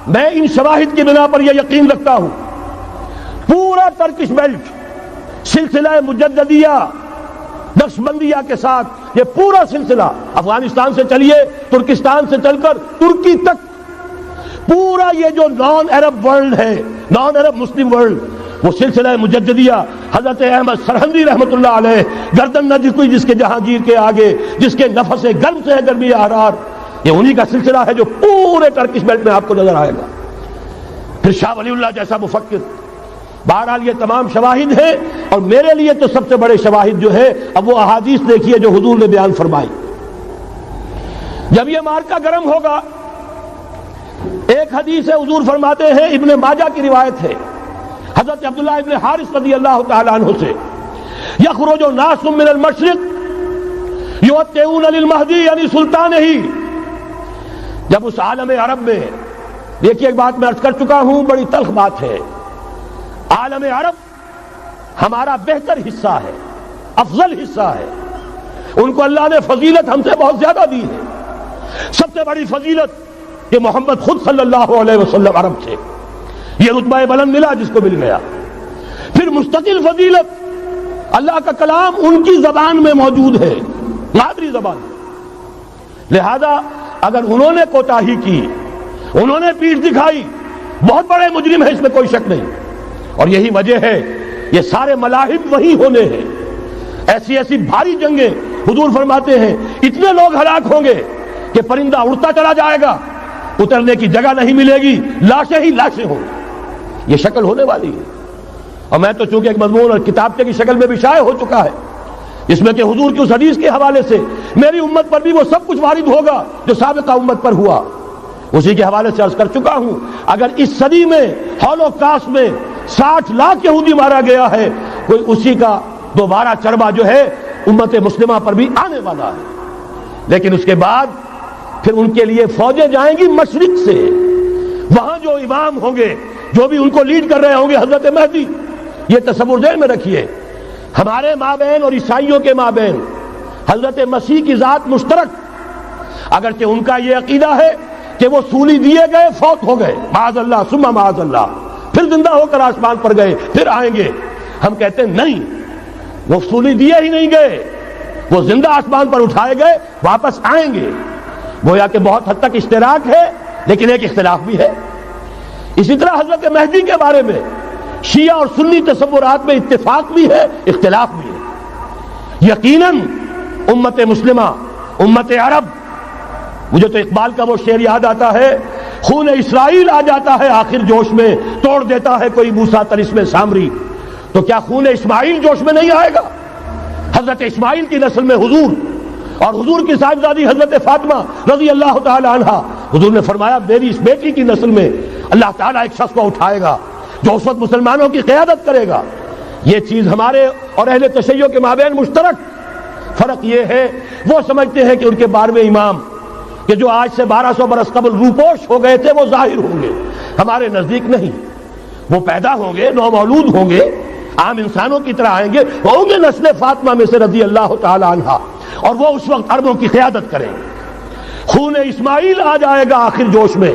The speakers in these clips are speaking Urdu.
میں ان شواہد کی بنا پر یہ یقین رکھتا ہوں پورا ترکش بیلٹ سلسلہ مجددیہ نقشبندیہ کے ساتھ یہ پورا سلسلہ افغانستان سے چلیے ترکستان سے چل کر ترکی تک پورا یہ جو نان عرب ورلڈ ہے نان عرب مسلم ورلڈ وہ سلسلہ مجددیہ حضرت احمد سرہندی رحمۃ اللہ علیہ گردن نہ جھکی جس کے جہانگیر کے آگے جس کے نفس گرم سے ہے گرمی احرار یہ انہی کا سلسلہ ہے جو پورے ٹرکش بیلٹ میں آپ کو نظر آئے گا. پھر شاہ ولی اللہ جیسا مفکر. بہرحال یہ تمام شواہد ہیں اور میرے لیے تو سب سے بڑے شواہد جو ہے اب وہ احادیث دیکھیے جو حضور نے بیان فرمائی. جب یہ مارکا گرم ہوگا ایک حدیث ہے حضور فرماتے ہیں ابن ماجہ کی روایت ہے حضرت عبداللہ ابن حارث رضی اللہ تعالی عنہ سے یخرج ناس من المشرق یوطئون للمہدی یعنی سلطان ہی. جب اس عالم عرب میں دیکھیے ایک بات میں عرض کر چکا ہوں بڑی تلخ بات ہے عالم عرب ہمارا بہتر حصہ ہے افضل حصہ ہے ان کو اللہ نے فضیلت ہم سے بہت زیادہ دی ہے. سب سے بڑی فضیلت کہ محمد خود صلی اللہ علیہ وسلم عرب تھے یہ رتبہ بلند ملا جس کو مل گیا. پھر مستقل فضیلت اللہ کا کلام ان کی زبان میں موجود ہے مادری زبان. لہذا اگر انہوں نے کوتاہی کی انہوں نے پیٹھ دکھائی بہت بڑے مجرم ہیں اس میں کوئی شک نہیں. اور یہی وجہ ہے یہ سارے ملاحب وہی ہونے ہیں. ایسی ایسی بھاری جنگیں حضور فرماتے ہیں اتنے لوگ ہلاک ہوں گے کہ پرندہ اڑتا چلا جائے گا اترنے کی جگہ نہیں ملے گی لاشیں ہی لاشیں ہوں گی. یہ شکل ہونے والی ہے. اور میں تو چونکہ ایک مضمون اور کتابچے کی شکل میں بھی شائع ہو چکا ہے جس میں کہ حضور کی اس حدیث کے حوالے سے میری امت پر بھی وہ سب کچھ وارد ہوگا جو سابقہ امت پر ہوا اسی کے حوالے سے عرض کر چکا ہوں. اگر اس صدی میں ہولوکاسٹ میں 60 لاکھ یہودی مارا گیا ہے کوئی اسی کا دوبارہ چربا جو ہے امت مسلمہ پر بھی آنے والا ہے. لیکن اس کے بعد پھر ان کے لیے فوجیں جائیں گی مشرق سے. وہاں جو امام ہوں گے جو بھی ان کو لیڈ کر رہے ہوں گے حضرت مہدی. یہ تصور ذہن میں رکھیے ہمارے مابین اور عیسائیوں کے مابین حضرت مسیح کی ذات مشترک اگرچہ ان کا یہ عقیدہ ہے کہ وہ سولی دیے گئے فوت ہو گئے معاذ اللہ ثم معاذ اللہ پھر زندہ ہو کر آسمان پر گئے پھر آئیں گے. ہم کہتے ہیں نہیں وہ سولی دیے ہی نہیں گئے وہ زندہ آسمان پر اٹھائے گئے واپس آئیں گے. گویا کہ بہت حد تک اشتراک ہے لیکن ایک اختلاف بھی ہے. اسی طرح حضرت مہدی کے بارے میں شیعہ اور سنی تصورات میں اتفاق بھی ہے اختلاف بھی ہے. یقیناً امت مسلمہ امت عرب مجھے تو اقبال کا وہ شعر یاد آتا ہے خون اسرائیل آ جاتا ہے آخر جوش میں توڑ دیتا ہے کوئی موسیٰ طلسم سامری. تو کیا خون اسماعیل جوش میں نہیں آئے گا؟ حضرت اسماعیل کی نسل میں حضور اور حضور کی صاحبزادی حضرت فاطمہ رضی اللہ تعالی عنہا. حضور نے فرمایا میری اس بیٹی کی نسل میں اللہ تعالیٰ ایک شخص کو اٹھائے گا جو اس وقت مسلمانوں کی قیادت کرے گا. یہ چیز ہمارے اور اہل تشیع کے مابین مشترک. فرق یہ ہے وہ سمجھتے ہیں کہ ان کے 12ویں امام کہ جو آج سے 1200 برس قبل روپوش ہو گئے تھے وہ ظاہر ہوں گے. ہمارے نزدیک نہیں. وہ پیدا ہوں گے نو مولود ہوں گے عام انسانوں کی طرح آئیں گے ہوں گے نسل فاطمہ میں سے رضی اللہ تعالی عنہا اور وہ اس وقت عربوں کی قیادت کریں گے. خون اسماعیل آ جائے گا آخر جوش میں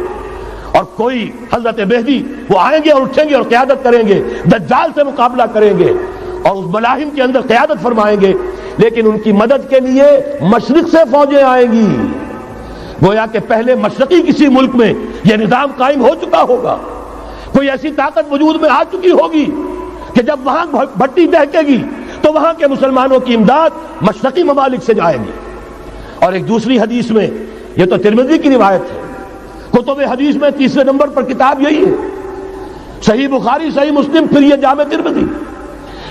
اور کوئی حضرت مہدی وہ آئیں گے اور اٹھیں گے اور قیادت کریں گے دجال سے مقابلہ کریں گے اور اس ملاحم کے اندر قیادت فرمائیں گے. لیکن ان کی مدد کے لیے مشرق سے فوجیں آئیں گی. گویا کہ پہلے مشرقی کسی ملک میں یہ نظام قائم ہو چکا ہوگا کوئی ایسی طاقت وجود میں آ چکی ہوگی کہ جب وہاں بھٹی دہکے گی تو وہاں کے مسلمانوں کی امداد مشرقی ممالک سے جائے گی. اور ایک دوسری حدیث میں یہ تو ترمذی کی روایت ہے کتب حدیث میں 3 نمبر پر کتاب یہی ہے صحیح بخاری صحیح مسلم پھر یہ جامع ترمذی.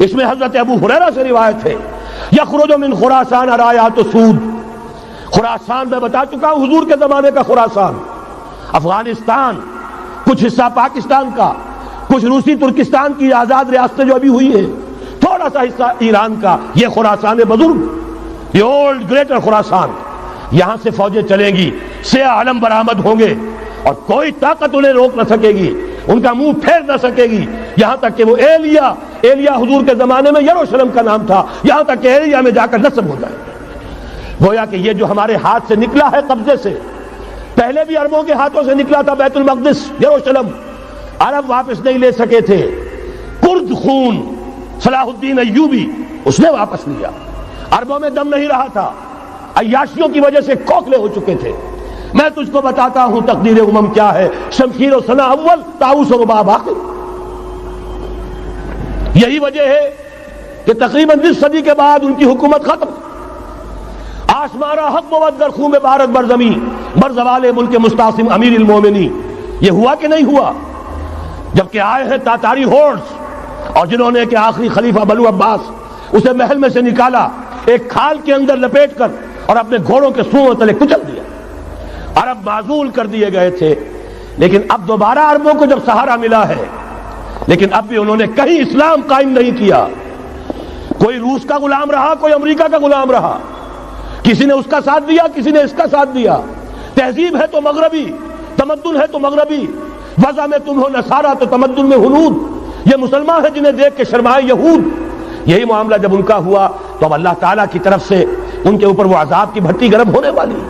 اس میں حضرت ابو ہریرہ سے روایت ہے یخرج من خراسان رایات سود. خراسان میں بتا چکا ہوں حضور کے زمانے کا خراسان افغانستان کچھ حصہ پاکستان کا کچھ روسی ترکستان کی آزاد ریاستیں جو ابھی ہوئی ہیں تھوڑا سا حصہ ایران کا یہ خراسان بزرگ یہ اولڈ گریٹر خراسان. یہاں سے فوجیں چلیں گی سیاہ علم برآمد ہوں گے اور کوئی طاقت انہیں روک نہ سکے گی ان کا منہ پھیر نہ سکے گی. یہاں تک کہ وہ ایلیا حضور کے زمانے میں یروشلم کا نام تھا یہاں تک کہ ایلیا میں جا کر نصب ہو جائے. گویا کہ یہ جو ہمارے ہاتھ سے نکلا ہے قبضے سے پہلے بھی عربوں کے ہاتھوں سے نکلا تھا بیت المقدس یروشلم، عرب واپس نہیں لے سکے تھے۔ کرد خون صلاح الدین ایوبی اس نے واپس لیا، عربوں میں دم نہیں رہا تھا، عیاشیوں کی وجہ سے کھوکھلے ہو چکے تھے۔ میں تجھ کو بتاتا ہوں تقدیر امم کیا ہے، شمشیر و سنا اول، طاؤس و رباب آخر۔ یہی وجہ ہے کہ تقریباً 20 صدی کے بعد ان کی حکومت ختم۔ آشمارا حق بود در خون بارت بر زمین بر زوال ملک مستعصم امیر المومنین۔ یہ ہوا کہ نہیں ہوا؟ جبکہ آئے ہیں تاتاری ہورس، اور جنہوں نے کہ آخری خلیفہ بنو عباس اسے محل میں سے نکالا، ایک کھال کے اندر لپیٹ کر اور اپنے گھوڑوں کے سوؤں تلے کچل دیا۔ عرب معزول کر دیے گئے تھے، لیکن اب دوبارہ عربوں کو جب سہارا ملا ہے، لیکن اب بھی انہوں نے کہیں اسلام قائم نہیں کیا۔ کوئی روس کا غلام رہا، کوئی امریکہ کا غلام رہا، کسی نے اس کا ساتھ دیا، کسی نے اس کا ساتھ دیا۔ تہذیب ہے تو مغربی، تمدن ہے تو مغربی، وضع میں تم ہو نصارہ تو تمدن میں ہنود۔ یہ مسلمان ہیں جنہیں دیکھ کے شرمائے یہود۔ یہی معاملہ جب ان کا ہوا تو اب اللہ تعالیٰ کی طرف سے ان کے اوپر وہ عذاب کی بھٹی گرم ہونے والی ہے۔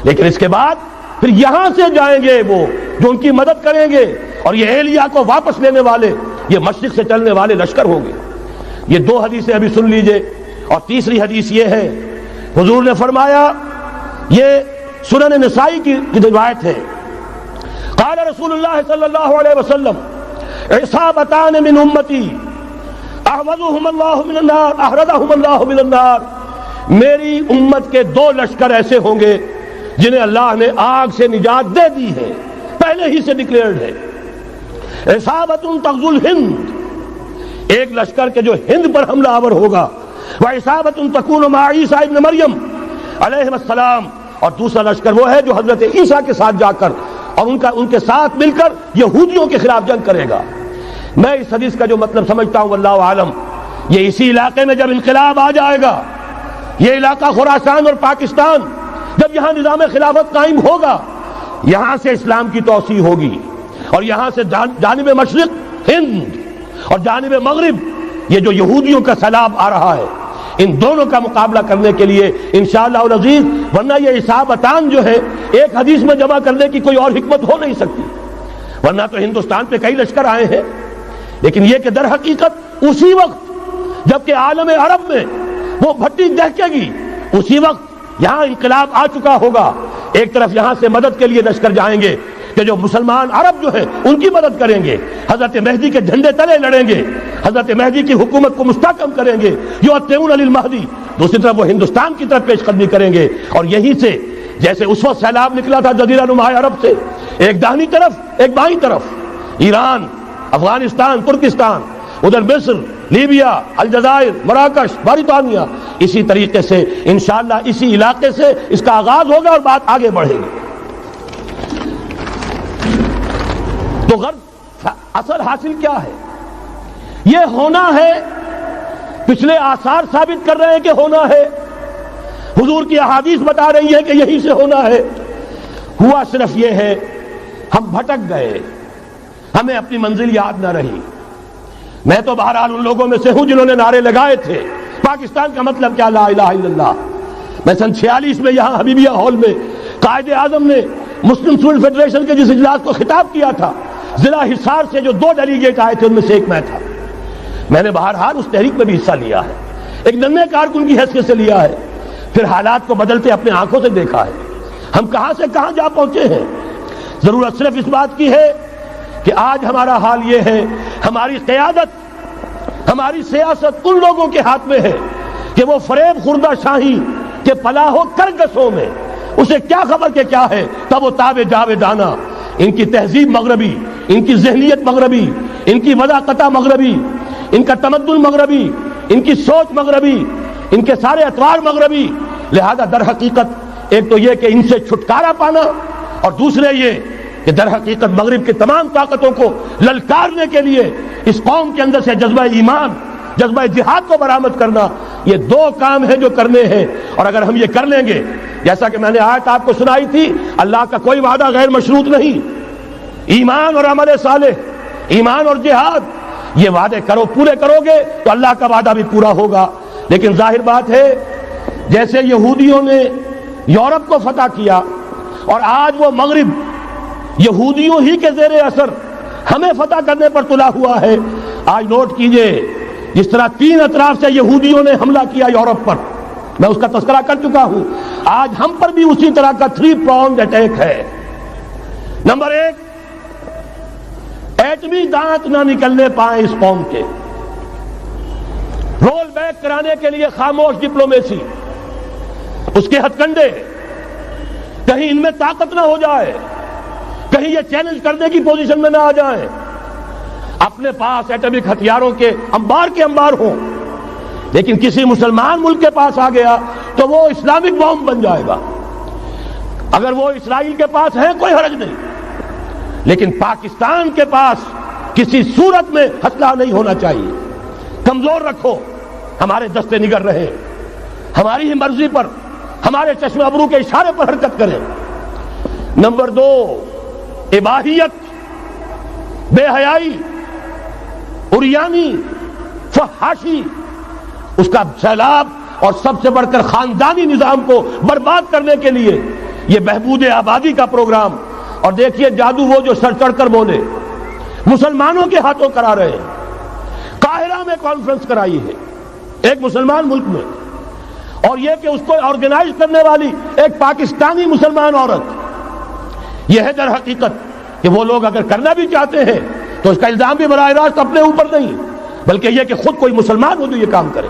لیکن اس کے بعد پھر یہاں سے جائیں گے وہ جو ان کی مدد کریں گے، اور یہ ایلیا کو واپس لینے والے، یہ مشرق سے چلنے والے لشکر ہوں گے۔ یہ 2 حدیثیں ابھی سن لیجئے، اور تیسری حدیث یہ ہے، حضور نے فرمایا، یہ سنن نسائی کی روایت ہے، قال رسول اللہ صلی اللہ علیہ وسلم عصابتان من امتی احوذهم اللہ من النار احرزهم اللہ من النار۔ میری امت کے 2 لشکر ایسے ہوں گے جنہیں اللہ نے آگ سے نجات دے دی ہے، پہلے ہی سے ڈکلیئرڈ ہے۔ عصابت تغزو الہند، ایک لشکر کے جو ہند پر حملہ آور ہوگا، وعصابت تکون مع عیسیٰ ابن مریم علیہ السلام، اور دوسرا لشکر وہ ہے جو حضرت عیسیٰ کے ساتھ جا کر اور ان کے ساتھ مل کر یہودیوں کے خلاف جنگ کرے گا۔ میں اس حدیث کا جو مطلب سمجھتا ہوں واللہ عالم، یہ اسی علاقے میں جب انقلاب آ جائے گا، یہ علاقہ خراسان اور پاکستان، جب یہاں نظام خلافت قائم ہوگا، یہاں سے اسلام کی توسیع ہوگی، اور یہاں سے جانب مشرق ہند اور جانب مغرب یہ جو یہودیوں کا سیلاب آ رہا ہے، ان دونوں کا مقابلہ کرنے کے لیے انشاءاللہ العزیز، ورنہ یہ عصابتان جو ہے ایک حدیث میں جمع کرنے کی کوئی اور حکمت ہو نہیں سکتی، ورنہ تو ہندوستان پہ کئی لشکر آئے ہیں، لیکن یہ کہ در حقیقت اسی وقت جبکہ عالم عرب میں وہ بھٹی دہکے گی، اسی وقت یہاں انقلاب آ چکا ہوگا۔ ایک طرف یہاں سے مدد کے لیے لشکر جائیں گے کہ جو مسلمان عرب جو ہیں ان کی مدد کریں گے، حضرت مہدی کے جھنڈے تلے لڑیں گے، حضرت مہدی کی حکومت کو مستحکم کریں گے، یؤتون للمہدی۔ دوسری طرف وہ ہندوستان کی طرف پیش قدمی کریں گے، اور یہیں سے جیسے اس وقت سیلاب نکلا تھا جزیرہ نما عرب سے، ایک داہنی طرف ایک بائیں طرف، ایران، افغانستان، ترکستان، ادھر مصر، لیبیا، الجزائر، مراکش، باریطانیہ، اسی طریقے سے انشاءاللہ اسی علاقے سے اس کا آغاز ہوگا اور بات آگے بڑھے گی۔ تو غرض اصل حاصل کیا ہے؟ یہ ہونا ہے، پچھلے آثار ثابت کر رہے ہیں کہ ہونا ہے، حضور کی احادیث بتا رہی ہے کہ یہی سے ہونا ہے۔ ہوا صرف یہ ہے ہم بھٹک گئے، ہمیں اپنی منزل یاد نہ رہی۔ میں تو بہرحال ان لوگوں میں سے ہوں جنہوں نے نعرے لگائے تھے پاکستان کا مطلب کیا، لا الہ الا اللہ۔ میں سن 46 میں یہاں حبیبیہ ہال میں قائد اعظم نے مسلم اسٹوڈنٹ فیڈریشن کے جس اجلاس کو خطاب کیا تھا، ضلع حصار سے جو 2 ڈیلیگیٹ آئے تھے ان میں سے ایک میں تھا۔ میں نے بہرحال اس تحریک میں بھی حصہ لیا ہے، ایک ننھے کارکن کی حیثیت سے لیا ہے، پھر حالات کو بدلتے اپنے آنکھوں سے دیکھا ہے، ہم کہاں سے کہاں جا پہنچے ہیں۔ ضرورت صرف اس بات کی ہے کہ آج ہمارا حال یہ ہے، ہماری قیادت، ہماری سیاست ان لوگوں کے ہاتھ میں ہے کہ وہ فریب خوردہ شاہی کے پلاہ و کرگسوں میں اسے کیا خبر کہ کیا ہے، تب وہ تابع جاویدانہ، ان کی تہذیب مغربی، ان کی ذہنیت مغربی، ان کی وضاقتہ مغربی، ان کا تمدن مغربی، ان کی سوچ مغربی، ان کے سارے اطوار مغربی۔ لہذا در حقیقت ایک تو یہ کہ ان سے چھٹکارا پانا، اور دوسرے یہ کہ در حقیقت مغرب کی تمام طاقتوں کو للکارنے کے لیے اس قوم کے اندر سے جذبہ ایمان، جذبہ جہاد کو برآمد کرنا، یہ 2 کام ہیں جو کرنے ہیں۔ اور اگر ہم یہ کر لیں گے، جیسا کہ میں نے آیت آپ کو سنائی تھی، اللہ کا کوئی وعدہ غیر مشروط نہیں، ایمان اور عمل صالح، ایمان اور جہاد، یہ وعدے پورے کرو گے تو اللہ کا وعدہ بھی پورا ہوگا۔ لیکن ظاہر بات ہے جیسے یہودیوں نے یورپ کو فتح کیا اور آج وہ مغرب یہودیوں ہی کے زیر اثر ہمیں فتح کرنے پر تلا ہوا ہے۔ آج نوٹ کیجئے، جس طرح 3 اطراف سے یہودیوں نے حملہ کیا یورپ پر، میں اس کا تذکرہ کر چکا ہوں، آج ہم پر بھی اسی طرح کا 3 pronged اٹیک ہے۔ نمبر 1، ایٹمی دانت نہ نکلنے پائیں اس قوم کے، رول بیک کرانے کے لیے خاموش ڈپلومیسی، اس کے ہتھ کنڈے، کہیں ان میں طاقت نہ ہو جائے، کہیں یہ چیلنج کرنے کی پوزیشن میں نہ آ جائیں، اپنے پاس ایٹمک ہتھیاروں کے انبار ہوں، لیکن کسی مسلمان ملک کے پاس آ گیا تو وہ اسلامک بام بن جائے گا۔ اگر وہ اسرائیل کے پاس ہے کوئی حرج نہیں، لیکن پاکستان کے پاس کسی صورت میں ہتھیار نہیں ہونا چاہیے۔ کمزور رکھو، ہمارے دستے نگر رہے، ہماری ہی مرضی پر، ہمارے چشم ابرو کے اشارے پر حرکت کریں۔ نمبر 2، اباحیت، بے حیائی، عریانی، فحاشی، اس کا سیلاب، اور سب سے بڑھ کر خاندانی نظام کو برباد کرنے کے لیے یہ بہبود آبادی کا پروگرام۔ اور دیکھیے جادو وہ جو سر چڑھ کر بولے، مسلمانوں کے ہاتھوں کرا رہے ہیں۔ قاہرہ میں کانفرنس کرائی ہے ایک مسلمان ملک میں، اور یہ کہ اس کو آرگنائز کرنے والی ایک پاکستانی مسلمان عورت۔ یہ ہے در حقیقت کہ وہ لوگ اگر کرنا بھی چاہتے ہیں تو اس کا الزام بھی براہ راست اپنے اوپر نہیں، بلکہ یہ کہ خود کوئی مسلمان ہو جو یہ کام کرے۔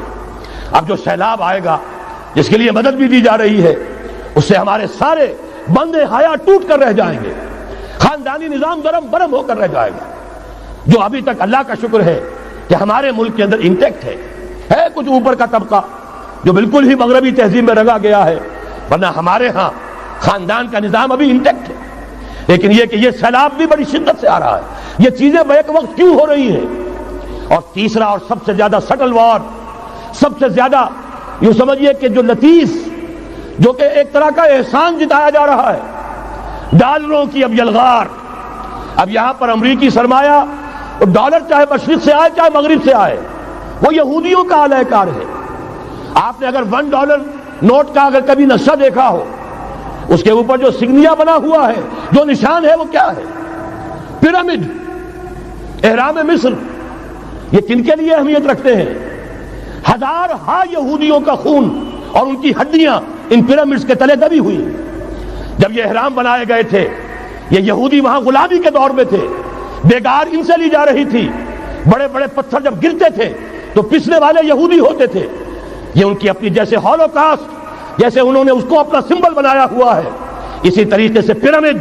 اب جو سیلاب آئے گا، جس کے لیے مدد بھی دی جا رہی ہے، اس سے ہمارے سارے بندے حیا ٹوٹ کر رہ جائیں گے، خاندانی نظام درم برم ہو کر رہ جائے گا۔ جو ابھی تک اللہ کا شکر ہے کہ ہمارے ملک کے اندر انٹیکٹ ہے کچھ اوپر کا طبقہ جو بالکل ہی مغربی تہذیب میں رگا گیا ہے، ورنہ ہمارے ہاں خاندان کا نظام ابھی انٹیکٹ ہے۔ لیکن یہ کہ یہ سیلاب بھی بڑی شدت سے آ رہا ہے، یہ چیزیں بیک وقت کیوں ہو رہی ہیں؟ اور تیسرا اور سب سے زیادہ سٹل وار، سب سے زیادہ یوں سمجھیے کہ جو لطیف، جو کہ ایک طرح کا احسان جتایا جا رہا ہے، ڈالروں کی اب یلغار۔ اب یہاں پر امریکی سرمایہ، ڈالر چاہے مشرق سے آئے چاہے مغرب سے آئے، وہ یہودیوں کا اعلی کار ہے۔ آپ نے اگر $1 نوٹ کا اگر کبھی نقشہ دیکھا ہو، اس کے اوپر جو سگنیا بنا ہوا ہے، جو نشان ہے، وہ کیا ہے؟ پیرامڈ، احرام مصر۔ یہ کن کے لیے اہمیت رکھتے ہیں؟ ہزارہا یہودیوں کا خون اور ان کی ہڈیاں ان پیرامڈز کے تلے دبی ہوئی۔ جب یہ احرام بنائے گئے تھے، یہ یہودی وہاں غلامی کے دور میں تھے، بیگار ان سے لی جا رہی تھی، بڑے بڑے پتھر جب گرتے تھے تو پسنے والے یہودی ہوتے تھے۔ یہ ان کی اپنی جیسے ہولوکاسٹ، جیسے انہوں نے اس کو اپنا سمبل بنایا ہوا ہے، اسی طریقے سے پیرامڈ،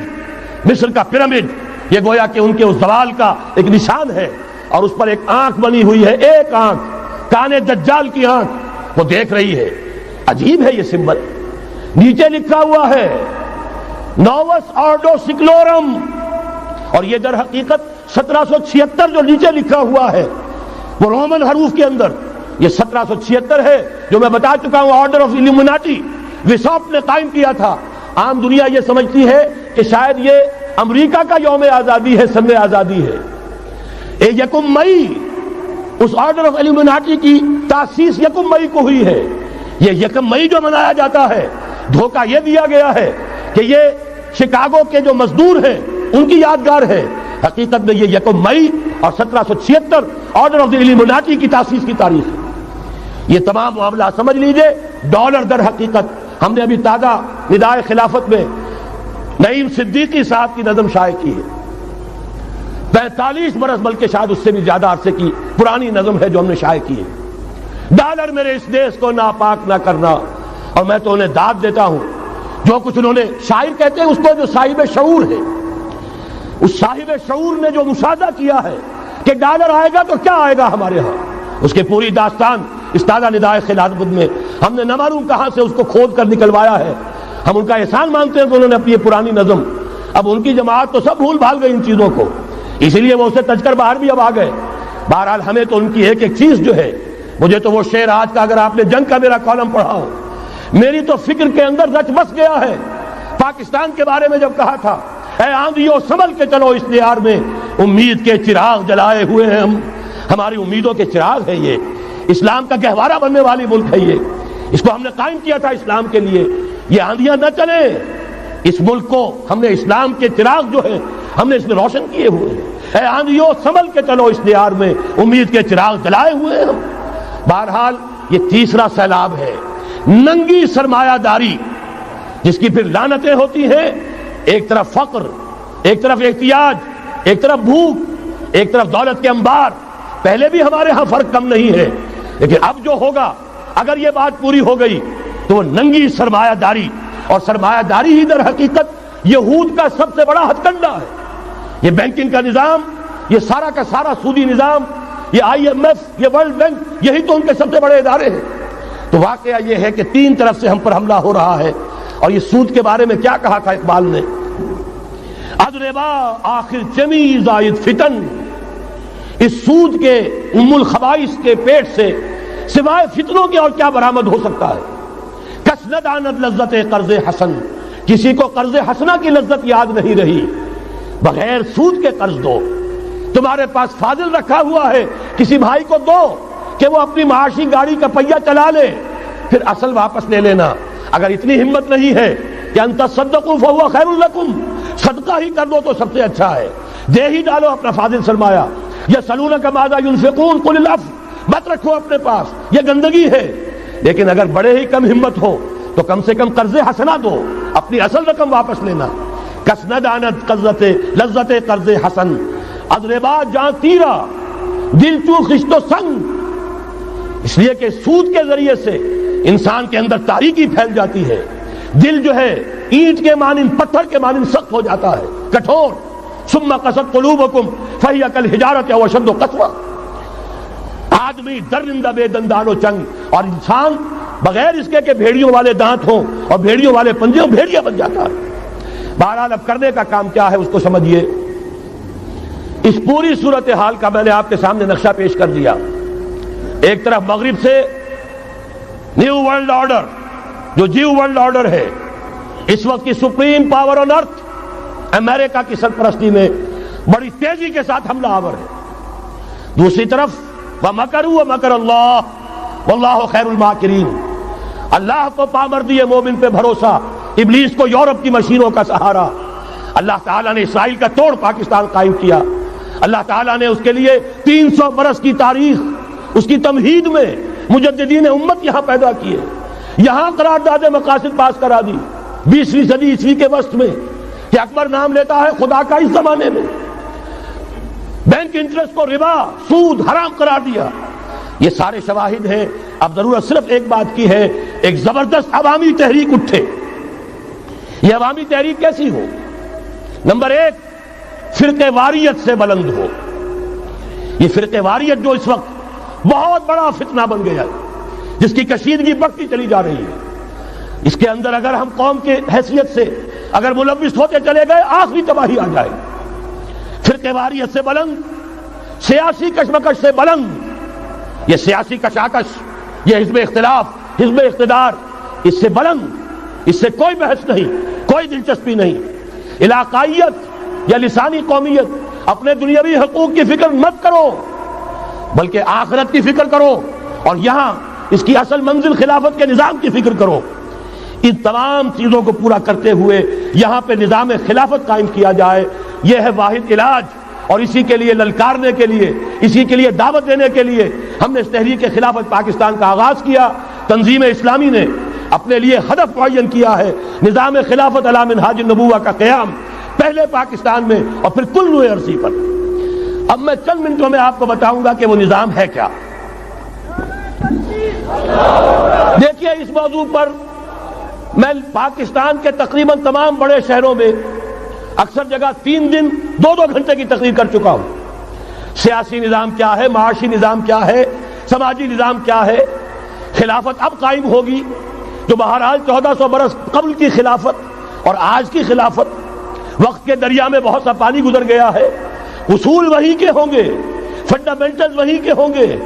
مصر کا پیرامڈ، یہ گویا کہ ان کے اس زوال کا ایک نشان ہے۔ اور اس پر ایک آنکھ بنی ہوئی ہے، ایک آنکھ، کان دجال کی آنکھ، وہ دیکھ رہی ہے۔ عجیب ہے یہ سمبل۔ نیچے لکھا ہوا ہے نووس آرڈو سکلورم، اور یہ در حقیقت 1776 جو نیچے لکھا ہوا ہے وہ رومن حروف کے اندر یہ 1776 ہے، جو میں بتا چکا ہوں آرڈر آف ایلومیناٹی وساپ نے قائم کیا تھا۔ عام دنیا یہ سمجھتی ہے کہ شاید یہ امریکہ کا یوم آزادی ہے، سن آزادی ہے۔ 1 مئی اس آرڈر آف ایلومیناٹی کی تاسیس 1 مئی کو ہوئی ہے۔ یہ 1 مئی جو منایا جاتا ہے، دھوکہ یہ دیا گیا ہے کہ یہ شکاگو کے جو مزدور ہیں ان کی یادگار ہے۔ حقیقت میں یہ 1 مئی اور 1776 آرڈر آف دی ایلومیناٹی کی تاسیس کی تاریخ ہے۔ یہ تمام معاملہ سمجھ لیجئے۔ ڈالر در حقیقت ہم نے ابھی تازہ ندائے خلافت میں نعیم صدیقی صاحب کی نظم شائع کی ہے، 45 برس بلکہ شاید اس سے بھی زیادہ عرصے کی پرانی نظم ہے جو ہم نے شائع کی ہے۔ ڈالر میرے اس دیش کو ناپاک نہ کرنا، اور میں تو انہیں داد دیتا ہوں، جو کچھ انہوں نے، شاعر کہتے ہیں اس کو جو صاحب شعور ہے، اس صاحب شعور نے جو مشاہدہ کیا ہے کہ ڈالر آئے گا تو کیا آئے گا ہمارے ہاں، اس کے پوری داستان اس تازہ ندائے خلافت میں ہم نے نہ معلوم کہاں سے اس کو کھود کر نکلوایا ہے۔ ہم ان کا احسان مانتے ہیں کہ انہوں نے اپنی یہ پرانی نظم، اب ان کی جماعت تو سب بھول بھال گئی ان چیزوں کو، اسی لیے وہ اسے تج کر باہر بھی اب آ گئے۔ بہرحال ہمیں تو ان کی ایک ایک چیز جو ہے، مجھے تو وہ شعر آج کا اگر آپ نے جنگ کا میرا کالم پڑھا ہو، میری تو فکر کے اندر رچ بس گیا ہے۔ پاکستان کے بارے میں جب کہا تھا، اے آندھیوں سنبھل کے چلو اس دیار میں، امید کے چراغ جلائے ہوئے ہیں ہم، ہماری امیدوں کے چراغ ہے یہ، اسلام کا گہوارہ بننے والی ملک ہے یہ، اس کو ہم نے قائم کیا تھا اسلام کے لیے۔ یہ آندھیاں نہ چلیں، اس ملک کو ہم نے اسلام کے چراغ جو ہے ہم نے اس میں روشن کیے ہوئے ہیں، اے آندھیوں سنبھل کے چلو اس دیار میں، امید کے چراغ جلائے ہوئے ہیں ہم۔ بہرحال یہ تیسرا سیلاب ہے، ننگی سرمایہ داری، جس کی پھر لعنتیں ہوتی ہیں، ایک طرف فقر، ایک طرف احتیاج، ایک طرف بھوک، ایک طرف دولت کے انبار۔ پہلے بھی ہمارے ہاں فرق کم نہیں ہے، لیکن اب جو ہوگا اگر یہ بات پوری ہو گئی تو وہ ننگی سرمایہ داری، اور سرمایہ داری ہی در حقیقت یہود کا سب سے بڑا ہتھ کنڈا ہے۔ یہ بینکنگ کا نظام، یہ سارا کا سارا سودی نظام، یہ آئی ایم ایف، یہ ورلڈ بینک، یہی تو ان کے سب سے بڑے ادارے ہیں۔ تو واقعہ یہ ہے کہ تین طرف سے ہم پر حملہ ہو رہا ہے۔ اور یہ سود کے بارے میں کیا کہا تھا اقبال نے؟ ادربا آخر چمی زائد فتن، اس سود کے ام الخبائث کے پیٹ سے سوائے فتنوں کے اور کیا برآمد ہو سکتا ہے؟ کس نہ داند لذت قرض حسن، کسی کو قرض حسنہ کی لذت یاد نہیں رہی، بغیر سود کے قرض دو۔ تمہارے پاس فاضل رکھا ہوا ہے، کسی بھائی کو دو کہ وہ اپنی معاشی گاڑی کا پہیہ چلا لے، پھر اصل واپس لے لینا۔ اگر اتنی ہمت نہیں ہے کہ ان تصدقوا فهو خیر لکم، صدقہ ہی کر دو تو سب سے اچھا ہے، دے ہی ڈالو اپنا فاضل سرمایہ۔ یسألونک ماذا ينفقون قل العفو، مت رکھو اپنے پاس، یہ گندگی ہے۔ لیکن اگر بڑے ہی کم ہمت ہو تو کم سے کم قرض حسنہ دو، اپنی اصل رقم واپس لینا۔ کس نہ داند قرض لذت قرض حسن، اضربا جاں تیرا دل چو خشت و سنگ، اس لیے کہ سود کے ذریعے سے انسان کے اندر تاریکی پھیل جاتی ہے، دل جو ہے اینٹ کے مانند، پتھر کے مانند سخت ہو جاتا ہے، کٹھور۔ ثم قست قلوبکم فہی کالحجارۃ او اشد قسوۃ، آدمی درندہ بے دندان و چنگ، اور انسان بغیر اس کے کہ بھیڑیوں والے دانت ہوں اور بھیڑیوں والے پنجے ہوں، بھیڑیا بن جاتا ہے۔ بہرحال اب کرنے کا کام کیا ہے اس کو سمجھیے۔ اس پوری صورتحال کا میں نے آپ کے سامنے نقشہ پیش کر دیا۔ ایک طرف مغرب سے نیو ورلڈ آرڈر، جو جیو ورلڈ آرڈر ہے، اس وقت کی سپریم پاور آن ارتھ امریکہ کی سرپرستی میں بڑی تیزی کے ساتھ حملہ آور ہے۔ دوسری طرف وَمَكَرُوا وَمَكَرَ اللَّهُ وَاللَّهُ خَيْرُ الْمَاكِرِينَ، اللہ کو پامردی مومن پہ بھروسہ، ابلیس کو یورپ کی مشینوں کا سہارا۔ اللہ تعالیٰ نے اسرائیل کا توڑ پاکستان قائم کیا، اللہ تعالیٰ نے اس کے لیے 300 برس کی تاریخ، اس کی تمہید میں مجددین امت یہاں پیدا کیے، یہاں قرارداد مقاصد پاس کرا دی 20ویں صدی عیسوی کے وسط میں، کہ اکبر نام لیتا ہے خدا کا اس زمانے میں، بینک انٹرسٹ کو ربا، سود حرام قرار دیا۔ یہ سارے شواہد ہیں۔ اب ضرورت صرف ایک بات کی ہے، ایک زبردست عوامی تحریک اٹھے۔ یہ عوامی تحریک کیسی ہو؟ نمبر ایک، فرقہ واریت سے بلند ہو۔ یہ فرقہ واریت جو اس وقت بہت بڑا فتنہ بن گیا ہے، جس کی کشیدگی بڑھتی چلی جا رہی ہے، اس کے اندر اگر ہم قوم کی حیثیت سے اگر ملوث ہوتے چلے گئے، آخری تباہی آ جائے۔ فرقہ واریت سے بلند، سیاسی کشمکش سے بلند، یہ سیاسی کشاکش، یہ حزب اختلاف، حزب اقتدار، اس سے بلند، اس سے کوئی بحث نہیں، کوئی دلچسپی نہیں۔ علاقائیت یا لسانی قومیت، اپنے دنیاوی حقوق کی فکر مت کرو، بلکہ آخرت کی فکر کرو، اور یہاں اس کی اصل منزل خلافت کے نظام کی فکر کرو۔ ان تمام چیزوں کو پورا کرتے ہوئے یہاں پہ نظام خلافت قائم کیا جائے، یہ ہے واحد علاج۔ اور اسی کے لیے للکارنے کے لیے، اسی کے لیے دعوت دینے کے لیے ہم نے اس تحریک خلافت پاکستان کا آغاز کیا۔ تنظیم اسلامی نے اپنے لیے ہدف معین کیا ہے، نظام خلافت علی منہاج النبوہ کا قیام، پہلے پاکستان میں اور پھر کل نوع عرصی پر۔ اب میں چند منٹوں میں آپ کو بتاؤں گا کہ وہ نظام ہے کیا۔ دیکھیے، اس موضوع پر میں پاکستان کے تقریباً تمام بڑے شہروں میں اکثر جگہ 3 دن 2 گھنٹے کی تقریر کر چکا ہوں۔ سیاسی نظام کیا ہے، معاشی نظام کیا ہے، سماجی نظام کیا ہے، خلافت اب قائم ہوگی جو بہرحال 1400 برس قبل کی خلافت اور آج کی خلافت، وقت کے دریا میں بہت سا پانی گزر گیا ہے، اصول وہی کے ہوں گے، فنڈامنٹل وہی کے ہوں گے،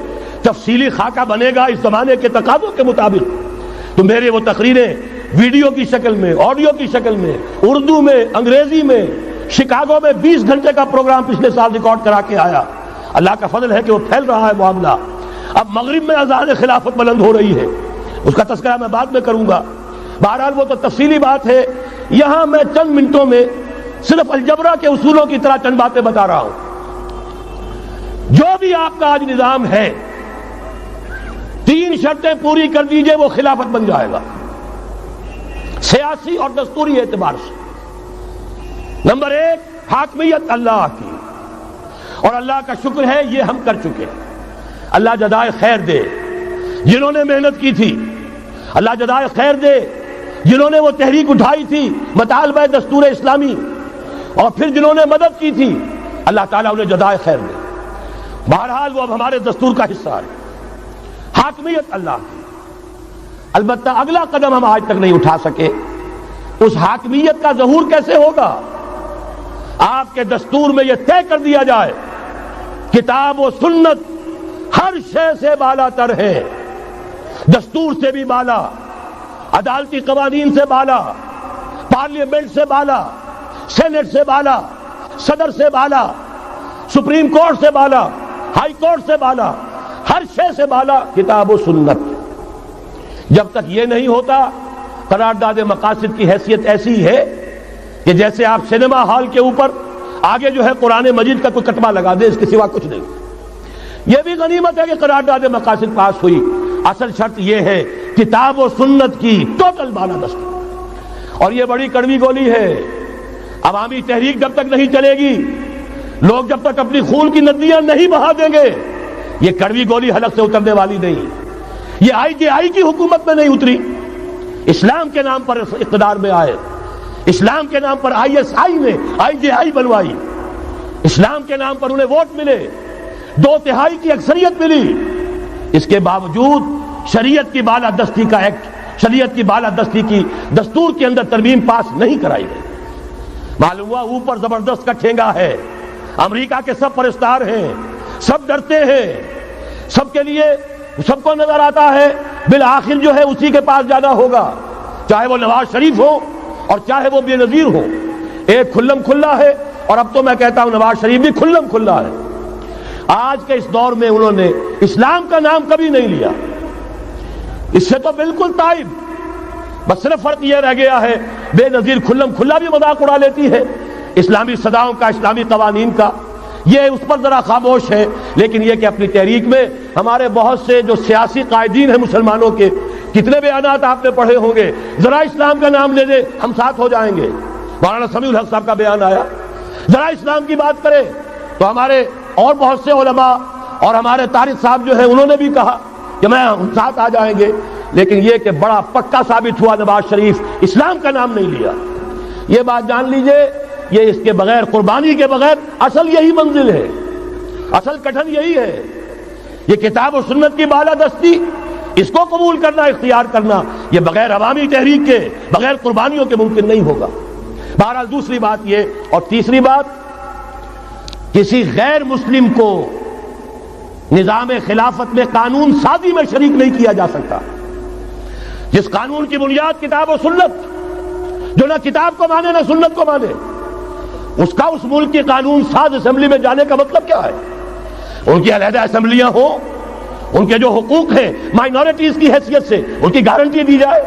تفصیلی خاکہ بنے گا اس زمانے کے تقاضوں کے مطابق۔ تو میرے وہ تقریریں ویڈیو کی شکل میں، آڈیو کی شکل میں، اردو میں، انگریزی میں، شکاگو میں 20 گھنٹے کا پروگرام پچھلے سال ریکارڈ کرا کے آیا۔ اللہ کا فضل ہے کہ وہ پھیل رہا ہے معاملہ۔ اب مغرب میں اذان خلافت بلند ہو رہی ہے، اس کا تذکرہ میں بعد میں کروں گا۔ بہرحال وہ تو تفصیلی بات ہے یہاں میں چند منٹوں میں صرف الجبرا کے اصولوں کی طرح چند باتیں بتا رہا ہوں. جو بھی آپ کا آج نظام ہے 3 شرطیں پوری کر دیجئے وہ خلافت بن جائے گا سیاسی اور دستوری اعتبار سے. نمبر 1 حاکمیت اللہ کی، اور اللہ کا شکر ہے یہ ہم کر چکے. اللہ جزائے خیر دے جنہوں نے محنت کی تھی، اللہ جزائے خیر دے جنہوں نے وہ تحریک اٹھائی تھی مطالبہ دستور اسلامی، اور پھر جنہوں نے مدد کی تھی، اللہ تعالیٰ انہیں جزائے خیر دے. بہرحال وہ اب ہمارے دستور کا حصہ ہے. حاکمیت اللہ کی. البتہ اگلا قدم ہم آج تک نہیں اٹھا سکے. اس حاکمیت کا ظہور کیسے ہوگا؟ آپ کے دستور میں یہ طے کر دیا جائے کتاب و سنت ہر شے سے بالا تر ہے، دستور سے بھی بالا، عدالتی قوانین سے بالا، پارلیمنٹ سے بالا، سینٹ سے بالا، صدر سے بالا، سپریم کورٹ سے بالا، ہائی کورٹ سے بالا، ہر شے سے بالا کتاب و سنت. جب تک یہ نہیں ہوتا قرارداد مقاصد کی حیثیت ایسی ہے کہ جیسے آپ سینما ہال کے اوپر آگے جو ہے قرآن مجید کا کوئی کتبہ لگا دے، اس کے سوا کچھ نہیں. یہ بھی غنیمت ہے کہ قرارداد مقاصد پاس ہوئی. اصل شرط یہ ہے کتاب و سنت کی ٹوٹل بالادستی. اور یہ بڑی کڑوی گولی ہے. عوامی تحریک جب تک نہیں چلے گی، لوگ جب تک اپنی خون کی ندیاں نہیں بہا دیں گے، یہ کڑوی گولی حلق سے اترنے والی نہیں. یہ IJI کی حکومت میں نہیں اتری، اسلام کے نام پر اقتدار میں آئے، اسلام کے نام پر ISI نے IJI بنوائی، اسلام کے نام پر انہیں ووٹ ملے، 2/3 کی اکثریت ملی. اس کے باوجود شریعت کی بالادستی کا ایکٹ، شریعت کی بالادستی کی دستور کے اندر ترمیم پاس نہیں کرائی گئی. معلوم ہوا اوپر زبردست کا ٹھینگا ہے، امریکہ کے سب پرستار ہیں، سب ڈرتے ہیں، سب کے لیے سب کو نظر آتا ہے بالآخر جو ہے اسی کے پاس جانا ہوگا، چاہے وہ نواز شریف ہو اور چاہے وہ بے نظیر ہو. ایک کھلم کھلا ہے، اور اب تو میں کہتا ہوں نواز شریف بھی کھلم کھلا ہے. آج کے اس دور میں انہوں نے اسلام کا نام کبھی نہیں لیا، اس سے تو بالکل تائب. بس صرف فرق یہ رہ گیا ہے بے نظیر کھلم کھلا بھی مذاق اڑا لیتی ہے اسلامی صداؤں کا، اسلامی قوانین کا. یہ اس پر ذرا خاموش ہے. لیکن یہ کہ اپنی تحریک میں ہمارے بہت سے جو سیاسی قائدین ہیں مسلمانوں کے، کتنے بیانات آپ نے پڑھے ہوں گے، ذرا اسلام کا نام لے دے ہم ساتھ ہو جائیں گے. مولانا سمیع الحق صاحب کا بیان آیا، ذرا اسلام کی بات کرے تو ہمارے اور بہت سے علماء اور ہمارے طارق صاحب جو ہے انہوں نے بھی کہا کہ میں ہم ساتھ آ جائیں گے. لیکن یہ کہ بڑا پکا ثابت ہوا نواز شریف اسلام کا نام نہیں لیا. یہ بات جان لیجئے، یہ اس کے بغیر، قربانی کے بغیر اصل یہی منزل ہے، اصل کٹھن یہی ہے. یہ کتاب و سنت کی بالادستی، اس کو قبول کرنا، اختیار کرنا، یہ بغیر عوامی تحریک کے، بغیر قربانیوں کے ممکن نہیں ہوگا. بہرحال دوسری بات یہ، اور تیسری بات، کسی غیر مسلم کو نظام خلافت میں قانون سازی میں شریک نہیں کیا جا سکتا. جس قانون کی بنیاد کتاب و سنت، جو نہ کتاب کو مانے نہ سنت کو مانے، اس کا اس ملک کی قانون ساز اسمبلی میں جانے کا مطلب کیا ہے؟ ان کی علیحدہ اسمبلیاں ہوں، ان کے جو حقوق ہیں مائنورٹیز کی حیثیت سے ان کی گارنٹی دی جائے،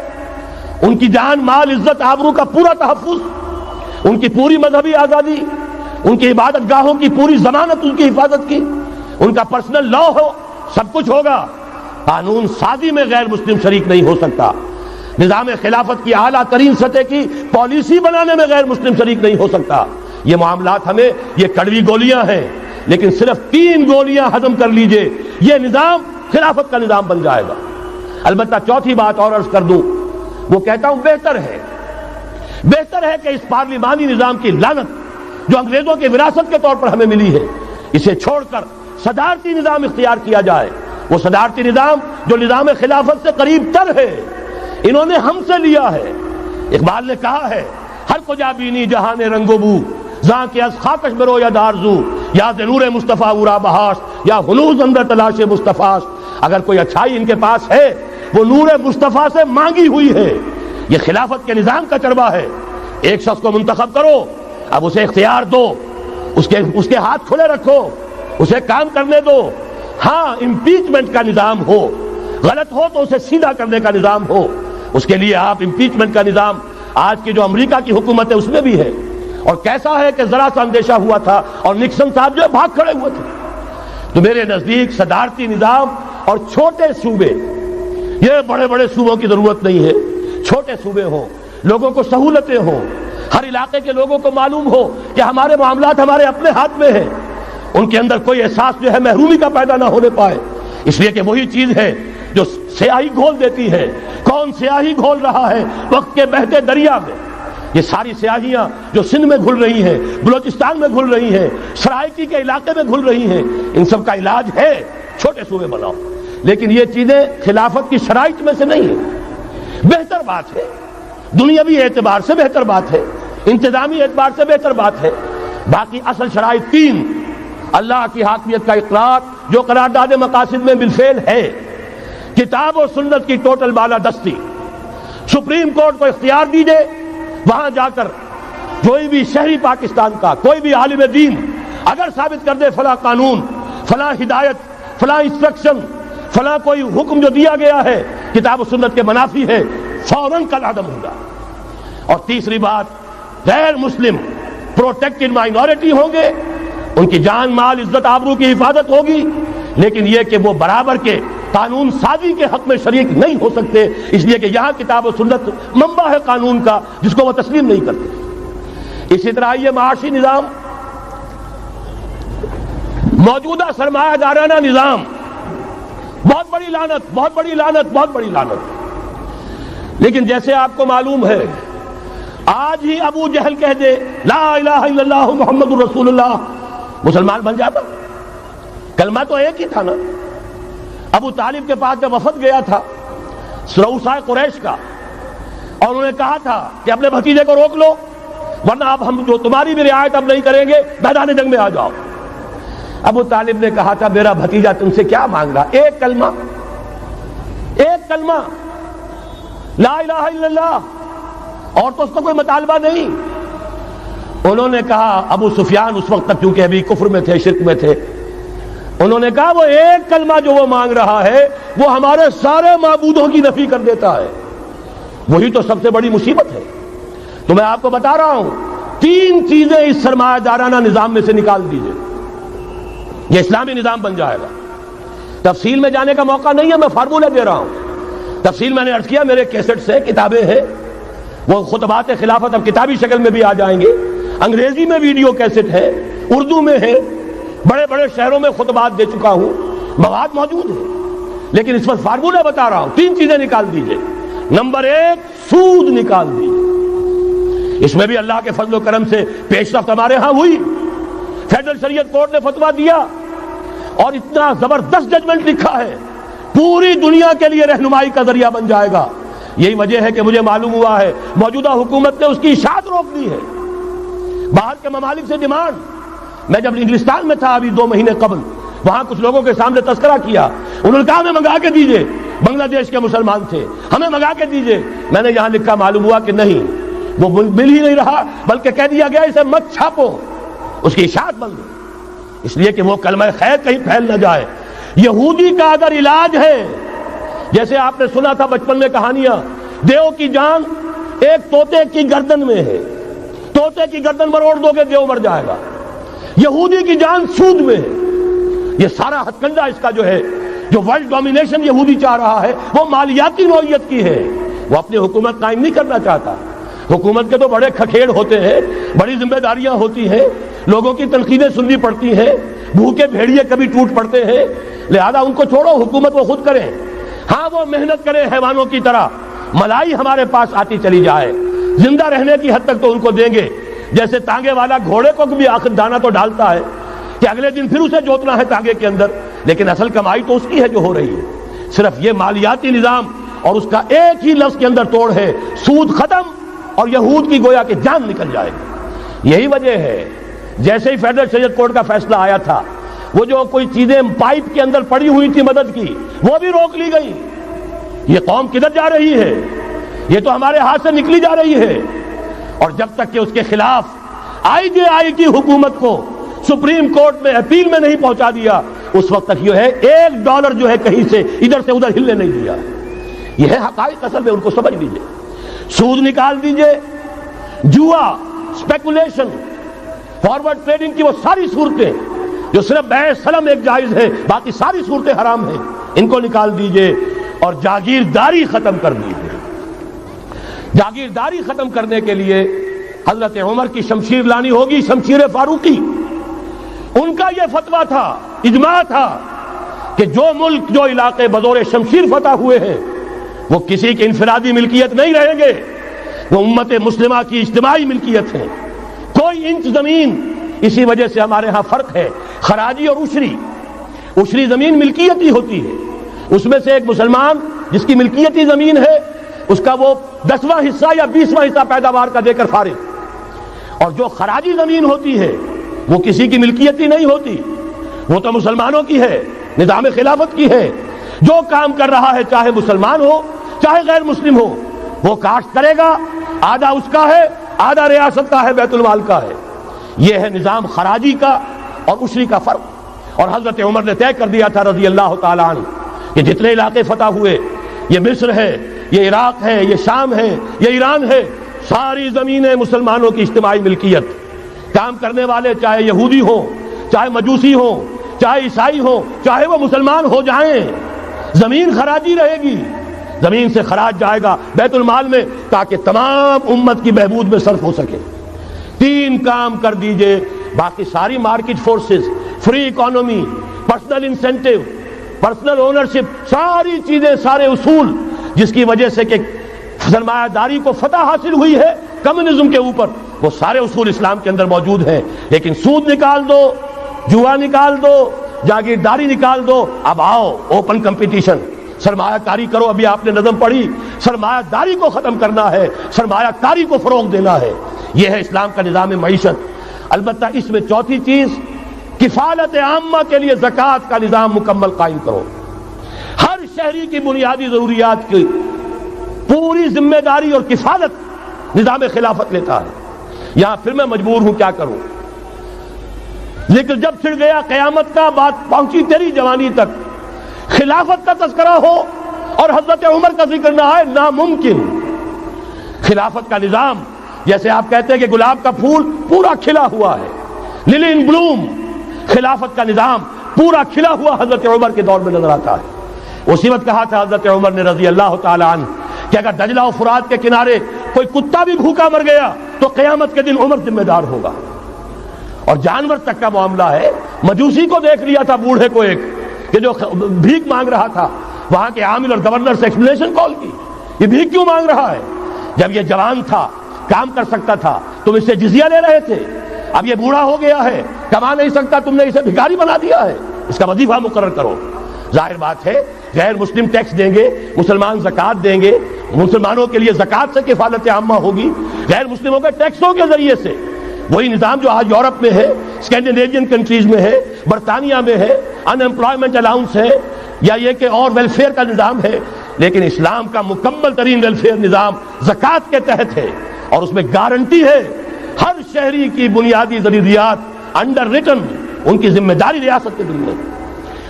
ان کی جان، مال، عزت، آبرو کا پورا تحفظ، ان کی پوری مذہبی آزادی، ان کی عبادت گاہوں کی پوری ضمانت، ان کی حفاظت کی، ان کا پرسنل لا ہو، سب کچھ ہوگا. قانون سازی میں غیر مسلم شریک نہیں ہو سکتا. نظام خلافت کی اعلیٰ ترین سطح کی پالیسی بنانے میں غیر مسلم شریک نہیں ہو سکتا. یہ معاملات ہمیں، یہ کڑوی گولیاں ہیں، لیکن صرف 3 گولیاں ہضم کر لیجئے، یہ نظام خلافت کا نظام بن جائے گا. البتہ چوتھی بات اور عرض کر دوں، وہ کہتا ہوں بہتر ہے کہ اس پارلیمانی نظام کی لعنت جو انگریزوں کی وراثت کے طور پر ہمیں ملی ہے، اسے چھوڑ کر صدارتی نظام اختیار کیا جائے. وہ صدارتی نظام جو نظام خلافت سے قریب تر ہے، انہوں نے ہم سے لیا ہے. اقبال نے کہا ہے، ہر کجا بینی جہان رنگ و بو، زاں کے از خاکش برو یا دارزو، یا نور مصطفیٰ اورا بہاش، یا ہنوز اندر تلاش مصطفیٰ. اگر کوئی اچھائی ان کے پاس ہے وہ نور مصطفیٰ سے مانگی ہوئی ہے. یہ خلافت کے نظام کا چربہ ہے. ایک شخص کو منتخب کرو، اب اسے اختیار دو، اس کے ہاتھ کھلے رکھو، اسے کام کرنے دو. ہاں، امپیچمنٹ کا نظام ہو، غلط ہو تو اسے سیدھا کرنے کا نظام ہو. اس کے لیے آپ امپیچمنٹ کا نظام آج کی جو امریکہ کی حکومت ہے اس میں بھی ہے. اور کیسا ہے کہ ذرا سا اندیشہ ہوا تھا اور نکسن صاحب جو بھاگ کھڑے ہوئے تھے. تو میرے نزدیک صدارتی نظام اور چھوٹے صوبے، یہ بڑے بڑے صوبوں کی ضرورت نہیں ہے، چھوٹے صوبے ہوں، لوگوں کو سہولتیں ہوں، ہر علاقے کے لوگوں کو معلوم ہو کہ ہمارے معاملات ہمارے اپنے ہاتھ میں ہیں، ان کے اندر کوئی احساس جو ہے محرومی کا پیدا نہ ہونے پائے. اس لیے کہ وہی چیز ہے جو سیاہی گھول دیتی ہے. کون سیاہی گھول رہا ہے وقت کے بہتے دریا میں؟ یہ ساری سیاہیاں جو سندھ میں گھل رہی ہیں، بلوچستان میں گھل رہی ہیں، سرائکی کے علاقے میں گھل رہی ہیں، ان سب کا علاج ہے چھوٹے صوبے بناؤ. لیکن یہ چیزیں خلافت کی شرائط میں سے نہیں ہیں. بہتر بات ہے، دنیاوی اعتبار سے بہتر بات ہے، انتظامی اعتبار سے بہتر بات ہے. باقی اصل شرائط تین: اللہ کی حاکمیت کا اقرار جو قرارداد مقاصد میں بالفعل ہے، کتاب و سنت کی ٹوٹل بالادستی. سپریم کورٹ کو اختیار دیجئے، وہاں جا کر کوئی بھی شہری پاکستان کا کوئی بھی عالم دین اگر ثابت کر دے فلاں قانون، فلاں ہدایت، فلاں انسٹرکشن، فلاں کوئی حکم جو دیا گیا ہے کتاب و سنت کے منافی ہے، فوراً کل عدم ہوگا. اور تیسری بات، غیر مسلم پروٹیکٹڈ مائنورٹی ہوں گے، ان کی جان مال عزت آبرو کی حفاظت ہوگی، لیکن یہ کہ وہ برابر کے قانون سازی کے حق میں شریک نہیں ہو سکتے، اس لیے کہ یہاں کتاب و سنت منبع ہے قانون کا جس کو وہ تسلیم نہیں کرتے. اسی طرح یہ معاشی نظام، موجودہ سرمایہ دارانہ نظام، بہت بڑی لعنت، بہت بڑی لعنت، بہت بڑی لعنت. لیکن جیسے آپ کو معلوم ہے، آج ہی ابو جہل کہہ دے لا الہ الا اللہ محمد الرسول اللہ، مسلمان بن جاتا. کلمہ تو ایک ہی تھا نا. ابو طالب کے پاس جب وفد گیا تھا رؤسائے قریش کا، اور انہوں نے کہا تھا کہ اپنے بھتیجے کو روک لو ورنہ اب ہم جو تمہاری بھی رعایت اب نہیں کریں گے، میدان جنگ میں آ جاؤ. ابو طالب نے کہا تھا میرا بھتیجا تم سے کیا مانگ رہا؟ ایک کلمہ، ایک کلمہ لا الہ الا اللہ، اور تو اس کا کوئی مطالبہ نہیں. انہوں نے کہا، ابو سفیان اس وقت تک کیونکہ ابھی کفر میں تھے، شرک میں تھے، انہوں نے کہا وہ ایک کلمہ جو وہ مانگ رہا ہے وہ ہمارے سارے معبودوں کی نفی کر دیتا ہے. وہی تو سب سے بڑی مصیبت ہے. تو میں آپ کو بتا رہا ہوں، تین چیزیں اس سرمایہ دارانہ نظام میں سے نکال دیجئے، یہ اسلامی نظام بن جائے گا. تفصیل میں جانے کا موقع نہیں ہے، میں فارمولہ دے رہا ہوں. تفصیل میں نے عرض کیا، میرے کیسٹ سے کتابیں ہیں، وہ خطبات خلافت اب کتابی شکل میں بھی آ جائیں گے، انگریزی میں ویڈیو کیسٹ ہے، اردو میں ہے، بڑے بڑے شہروں میں خطبات دے چکا ہوں، مواد موجود ہے. لیکن اس وقت فارمولہ بتا رہا ہوں، تین چیزیں نکال دیجئے. نمبر ایک، سود نکال دیجئے. اس میں بھی اللہ کے فضل و کرم سے پیش رفت ہمارے ہاں ہوئی. فیڈرل شریعت کورٹ نے فتویٰ دیا اور اتنا زبردست ججمنٹ لکھا ہے، پوری دنیا کے لیے رہنمائی کا ذریعہ بن جائے گا. یہی وجہ ہے کہ مجھے معلوم ہوا ہے موجودہ حکومت نے اس کی اشاعت روک دی ہے. باہر کے ممالک سے ڈیمانڈ. میں جب انگلستان میں تھا ابھی 2 مہینے قبل، وہاں کچھ لوگوں کے سامنے تذکرہ کیا، انہوں نے کہا ہمیں منگا کے دیجئے، بنگلہ دیش کے مسلمان تھے، ہمیں منگا کے دیجئے. میں نے یہاں لکھا، معلوم ہوا کہ نہیں، وہ مل ہی نہیں رہا، بلکہ کہہ دیا گیا اسے مت چھاپو، اس کی اشاعت بند، اس لیے کہ وہ کلمہ خیر کہیں پھیل نہ جائے. یہودی کا اگر علاج ہے، جیسے آپ نے سنا تھا بچپن میں کہانیاں، دیو کی جان ایک طوطے کی گردن میں ہے، طوطے کی گردن مروڑ دو گے دیو مر جائے گا. یہودی کی جان سود میں ہے. یہ سارا ہتھ کنڈا اس کا جو ہے، جو ورلڈ ڈومینیشن یہودی چاہ رہا ہے، وہ مالیاتی نوعیت کی ہے. وہ اپنی حکومت قائم نہیں کرنا چاہتا. حکومت کے تو بڑے کھکھیڑ ہوتے ہیں، بڑی ذمہ داریاں ہوتی ہیں، لوگوں کی تنقیدیں سننی پڑتی ہیں، بھوکے بھیڑیے کبھی ٹوٹ پڑتے ہیں. لہذا ان کو چھوڑو، حکومت وہ خود کریں. ہاں وہ محنت کرے حیوانوں کی طرح، ملائی ہمارے پاس آتی چلی جائے، زندہ رہنے کی حد تک تو ان کو دیں گے. جیسے تانگے والا گھوڑے کو بھی آخر دانہ تو ڈالتا ہے کہ اگلے دن پھر اسے جوتنا ہے تانگے کے اندر، لیکن اصل کمائی تو اس کی ہے جو ہو رہی ہے. صرف یہ مالیاتی نظام اور اس کا ایک ہی لفظ کے اندر توڑ ہے، سود ختم اور یہود کی گویا کہ جان نکل جائے گی. یہی وجہ ہے جیسے ہی فیڈرل شریعت کورٹ کا فیصلہ آیا تھا، وہ جو کوئی چیزیں پائپ کے اندر پڑی ہوئی تھی مدد کی، وہ بھی روک لی گئی. یہ قوم کدھر جا رہی ہے؟ یہ تو ہمارے ہاتھ سے نکلی جا رہی ہے. اور جب تک کہ اس کے خلاف IJI کی حکومت کو سپریم کورٹ میں اپیل میں نہیں پہنچا دیا، اس وقت تک یہ ہے $1 جو ہے کہیں سے ادھر سے ادھر ہلنے نہیں دیا. یہ ہے حقائق، اصل میں ان کو سمجھ لیجیے. سود نکال دیجئے، جوا، اسپیکولیشن، فارورڈ ٹریڈنگ کی وہ ساری صورتیں جو صرف بیع سلم ایک جائز ہے، باقی ساری صورتیں حرام ہیں، ان کو نکال دیجئے اور جاگیرداری ختم کر دیجئے۔ جاگیرداری ختم کرنے کے لیے حضرت عمر کی شمشیر لانی ہوگی، شمشیر فاروقی۔ ان کا یہ فتویٰ تھا، اجماع تھا کہ جو ملک، جو علاقے بزور شمشیر فتح ہوئے ہیں وہ کسی کی انفرادی ملکیت نہیں رہیں گے، وہ امت مسلمہ کی اجتماعی ملکیت ہے۔ کوئی انچ زمین، اسی وجہ سے ہمارے ہاں فرق ہے خراجی اور عشری۔ عشری زمین ملکیتی ہوتی ہے، اس میں سے ایک مسلمان جس کی ملکیتی زمین ہے اس کا وہ 10واں حصہ یا 20واں حصہ پیداوار کا دے کر فارغ، اور جو خراجی زمین ہوتی ہے وہ کسی کی ملکیتی نہیں ہوتی، وہ تو مسلمانوں کی ہے، نظام خلافت کی ہے۔ جو کام کر رہا ہے چاہے مسلمان ہو چاہے غیر مسلم ہو، وہ کاشت کرے گا، آدھا اس کا ہے، آدھا ریاست کا ہے، بیت المال کا ہے۔ یہ ہے نظام خراجی کا اور عشری کا فرق۔ اور حضرت عمر نے طے کر دیا تھا رضی اللہ تعالیٰ عنہ کہ جتنے علاقے فتح ہوئے، یہ مصر ہے، یہ عراق ہے، یہ شام ہے، یہ ایران ہے، ساری زمینیں مسلمانوں کی اجتماعی ملکیت۔ کام کرنے والے چاہے یہودی ہوں، چاہے مجوسی ہوں، چاہے عیسائی ہوں، چاہے وہ مسلمان ہو جائیں، زمین خراجی رہے گی، زمین سے خراج جائے گا بیت المال میں تاکہ تمام امت کی بہبود میں صرف ہو سکے۔ 3 کام کر دیجئے، باقی ساری market forces, free economy, personal incentive, personal ownership, ساری چیزیں، سارے اصول جس کی وجہ سے کہ سرمایہ داری کو فتح حاصل ہوئی ہے کمیونزم کے اوپر، وہ سارے اصول اسلام کے اندر موجود ہیں۔ لیکن سود نکال دو، جوا نکال دو، جاگیرداری نکال دو، اب آؤ اوپن کمپٹیشن، سرمایہ کاری کرو۔ ابھی آپ نے نظم پڑھی، سرمایہ داری کو ختم کرنا ہے، سرمایہ کاری کو فروغ دینا ہے، یہ ہے اسلام کا نظام معیشت۔ البتہ اس میں چوتھی چیز، کفالت عامہ کے لیے زکوٰۃ کا نظام مکمل قائم کرو۔ ہر شہری کی بنیادی ضروریات کی پوری ذمہ داری اور کفالت نظام خلافت لیتا ہے۔ یہاں پھر میں مجبور ہوں کیا کروں، لیکن جب چھڑ گیا قیامت کا، بات پہنچی تیری جوانی تک، خلافت کا تذکرہ ہو اور حضرت عمر کا ذکر نہ آئے، ناممکن۔ خلافت کا نظام، جیسے آپ کہتے ہیں کہ گلاب کا پھول پورا کھلا ہوا ہے، للی ان بلوم، خلافت کا نظام پورا کھلا ہوا حضرت عمر کے دور میں نظر آتا ہے۔ اسی وقت کہا تھا حضرت عمر نے رضی اللہ تعالی عنہ کہ اگر دجلہ و فرات کے کنارے کوئی کتا بھی بھوکا مر گیا تو قیامت کے دن عمر ذمہ دار ہوگا۔ اور جانور تک کا معاملہ ہے، مجوسی کو دیکھ لیا تھا، بوڑھے کو ایک کہ جو بھیک مانگ رہا تھا، وہاں کے عامل اور گورنر سے ایکسپلینیشن کال کی، یہ بھیک کیوں مانگ رہا ہے؟ جب یہ جوان تھا، کام کر سکتا تھا، تم اس سے جزیہ لے رہے تھے، اب یہ بوڑھا ہو گیا ہے، کما نہیں سکتا، تم نے اسے بھکاری بنا دیا ہے، اس کا وظیفہ مقرر کرو۔ ظاہر بات ہے غیر مسلم ٹیکس دیں گے، مسلمان زکوٰۃ دیں گے، مسلمانوں کے لیے زکوٰۃ سے کفالت عامہ ہوگی، غیر مسلموں کے ٹیکسوں کے ذریعے سے۔ وہی نظام جو آج یورپ میں ہے، اسکینڈینیوین کنٹریز میں ہے، برطانیہ میں ہے، ان امپلائمنٹ الاؤنس ہے، یا یہ کہ اور ویلفیئر کا نظام ہے، لیکن اسلام کا مکمل ترین ویلفیئر نظام زکوٰۃ کے تحت ہے، اور اس میں گارنٹی ہے ہر شہری کی بنیادی ضروریات انڈر ریٹن، ان کی ذمہ داری ریاست کے دل میں۔